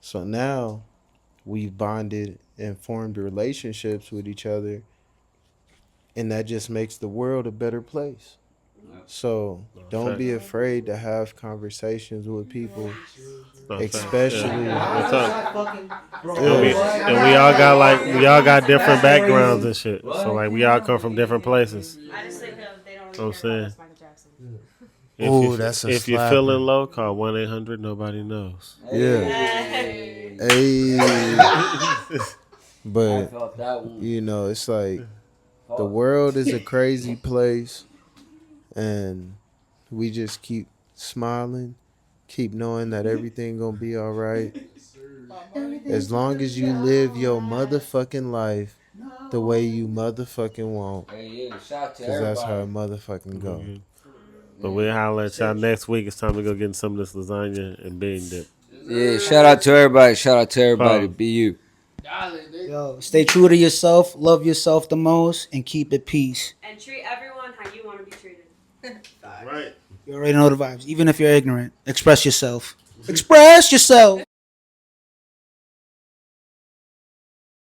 So now we've bonded and formed relationships with each other, and that just makes the world a better place. So don't be afraid to have conversations with people, especially. And we all got different backgrounds and shit. So like we all come from different places. I just think they don't I'm saying. Michael Jackson. Ooh, that's a if you're slapper. feeling low, call 1-800-nobody knows. Yeah. Hey. I But felt that one. you know, it's like the world is a crazy place, and we just keep smiling, keep knowing that everything gonna be all right. As long as you live your motherfucking life the way you motherfucking want, Hey, yeah, shout out to because that's how it everybody. motherfucking go. But we'll holler at y'all next week. It's time to go get some of this lasagna and bean dip. Yeah, shout out to everybody. Shout out to everybody. Pause. Be you. Yo, stay true to yourself, love yourself the most, and keep it peace. And treat everyone how you want to be treated. Right. You already know the vibes. Even if you're ignorant, express yourself. Express yourself.